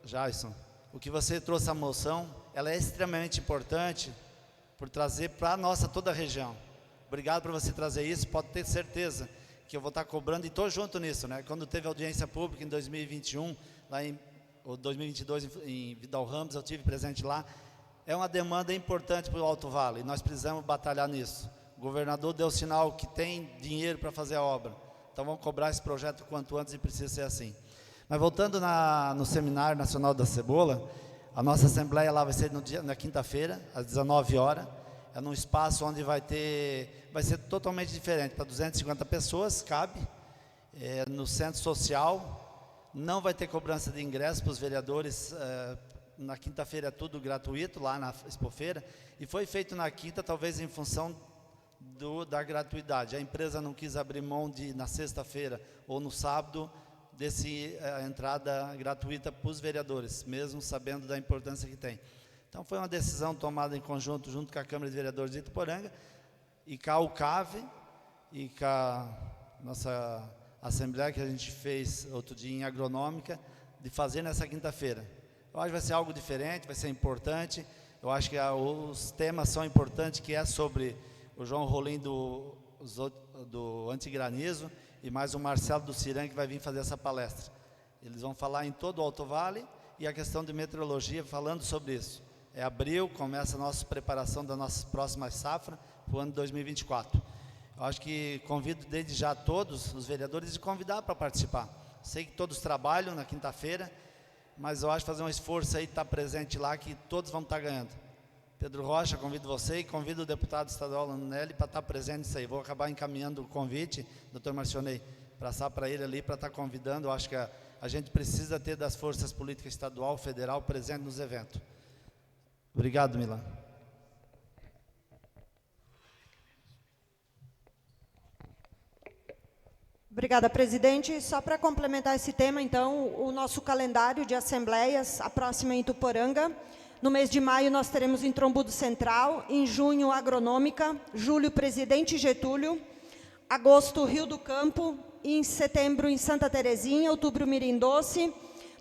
Jason, o que você trouxe a moção, ela é extremamente importante por trazer para toda a região. Obrigado por você trazer isso, pode ter certeza que eu vou estar cobrando, e estou junto nisso, né? Quando teve audiência pública em 2021, ou 2022 em Vidal Ramos, eu tive presente lá. É uma demanda importante para o Alto Vale, e nós precisamos batalhar nisso. O governador deu sinal que tem dinheiro para fazer a obra, então vamos cobrar esse projeto quanto antes, e precisa ser assim. Mas voltando no Seminário Nacional da Cebola, a nossa assembleia lá vai ser na quinta-feira, às 19 horas, é num espaço onde vai ser totalmente diferente, para 250 pessoas, cabe, no centro social, não vai ter cobrança de ingresso para os vereadores, na quinta-feira é tudo gratuito, lá na Expofeira, e foi feito na quinta, talvez em função da gratuidade. A empresa não quis abrir mão na sexta-feira ou no sábado, a entrada gratuita para os vereadores, mesmo sabendo da importância que tem. Então foi uma decisão tomada em conjunto, junto com a Câmara de Vereadores de Ituporanga, e com a UCAV, e com a nossa assembleia que a gente fez outro dia em Agronômica, de fazer nessa quinta-feira. Eu acho que vai ser algo diferente, vai ser importante. Eu acho que os temas são importantes, que é sobre o João Rolim do antigranizo, e mais o Marcelo do Ciran, que vai vir fazer essa palestra. Eles vão falar em todo o Alto Vale, e a questão de meteorologia, falando sobre isso. É abril, começa a nossa preparação da nossa próxima safra, para o ano de 2024. Eu acho que convido desde já todos os vereadores de convidar para participar. Sei que todos trabalham na quinta-feira, mas eu acho que fazer um esforço aí, estar presente lá, que todos vão estar ganhando. Pedro Rocha, convido você e convido o deputado estadual Lanelli para estar presente nisso aí. Vou acabar encaminhando o convite, doutor Marcionei, passar para ele ali, para estar convidando. Eu acho que a gente precisa ter das forças políticas estadual, federal, presente nos eventos. Obrigado, Milan. Obrigada, presidente. Só para complementar esse tema, então, o nosso calendário de assembleias, a próxima em Ituporanga. No mês de maio, nós teremos em Trombudo Central, em junho, Agronômica, julho, Presidente Getúlio, agosto, Rio do Campo, e em setembro, em Santa Terezinha, outubro, Mirim Doce,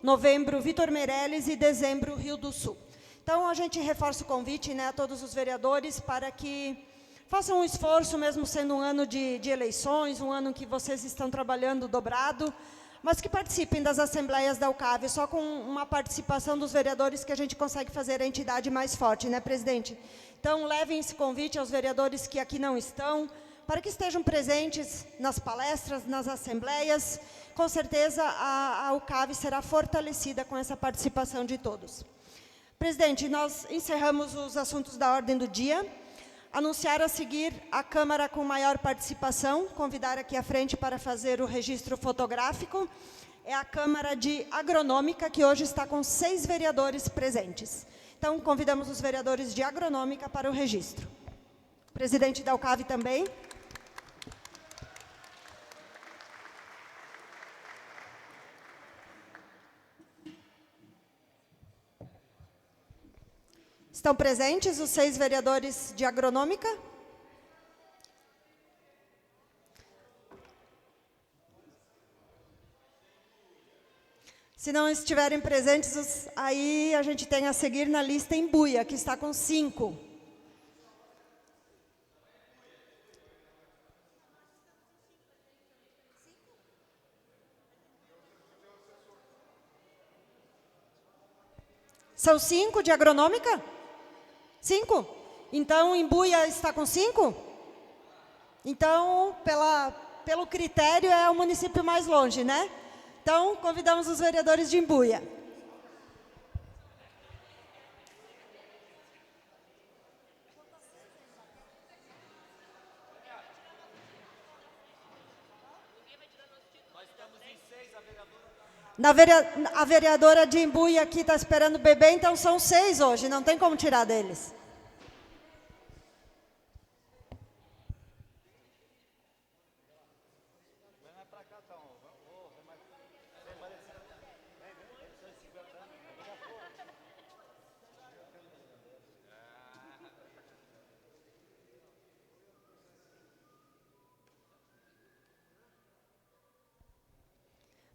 novembro, Vitor Meireles e dezembro, Rio do Sul. Então, a gente reforça o convite, né, a todos os vereadores para que façam um esforço, mesmo sendo um ano de eleições, um ano em que vocês estão trabalhando dobrado, mas que participem das assembleias da UCAV. Só com uma participação dos vereadores que a gente consegue fazer a entidade mais forte, né, presidente? Então, levem esse convite aos vereadores que aqui não estão, para que estejam presentes nas palestras, nas assembleias. Com certeza, a UCAV será fortalecida com essa participação de todos. Presidente, nós encerramos os assuntos da ordem do dia. Anunciar a seguir a Câmara com maior participação, convidar aqui à frente para fazer o registro fotográfico, é a Câmara de Agronômica, que hoje está com 6 vereadores presentes. Então, convidamos os vereadores de Agronômica para o registro. Presidente da UCAV também. Estão presentes os 6 vereadores de Agronômica? Se não estiverem presentes, aí a gente tem a seguir na lista Imbuia, que está com 5. São 5 de Agronômica? 5? Então, Imbuia está com 5? Então, pelo critério, é o município mais longe, né? Então, convidamos os vereadores de Imbuia. A vereadora de Imbuia aqui está esperando o bebê, então são 6 hoje, não tem como tirar deles.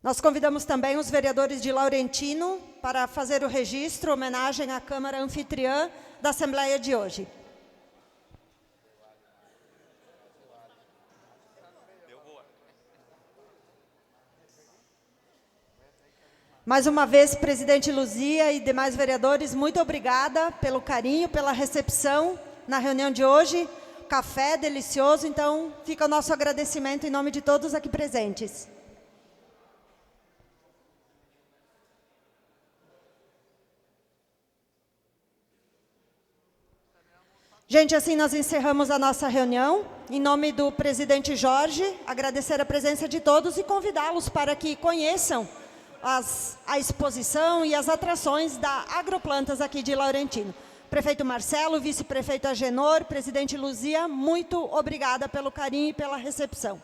Nós convidamos também os vereadores de Laurentino para fazer o registro, homenagem à Câmara Anfitriã da Assembleia de hoje. Mais uma vez, presidente Luzia e demais vereadores, muito obrigada pelo carinho, pela recepção na reunião de hoje. Café delicioso, então fica o nosso agradecimento em nome de todos aqui presentes. Gente, assim nós encerramos a nossa reunião. Em nome do presidente Jorge, agradecer a presença de todos e convidá-los para que conheçam a exposição e as atrações da Agroplantas aqui de Laurentino. Prefeito Marcelo, vice-prefeito Agenor, presidente Luzia, muito obrigada pelo carinho e pela recepção.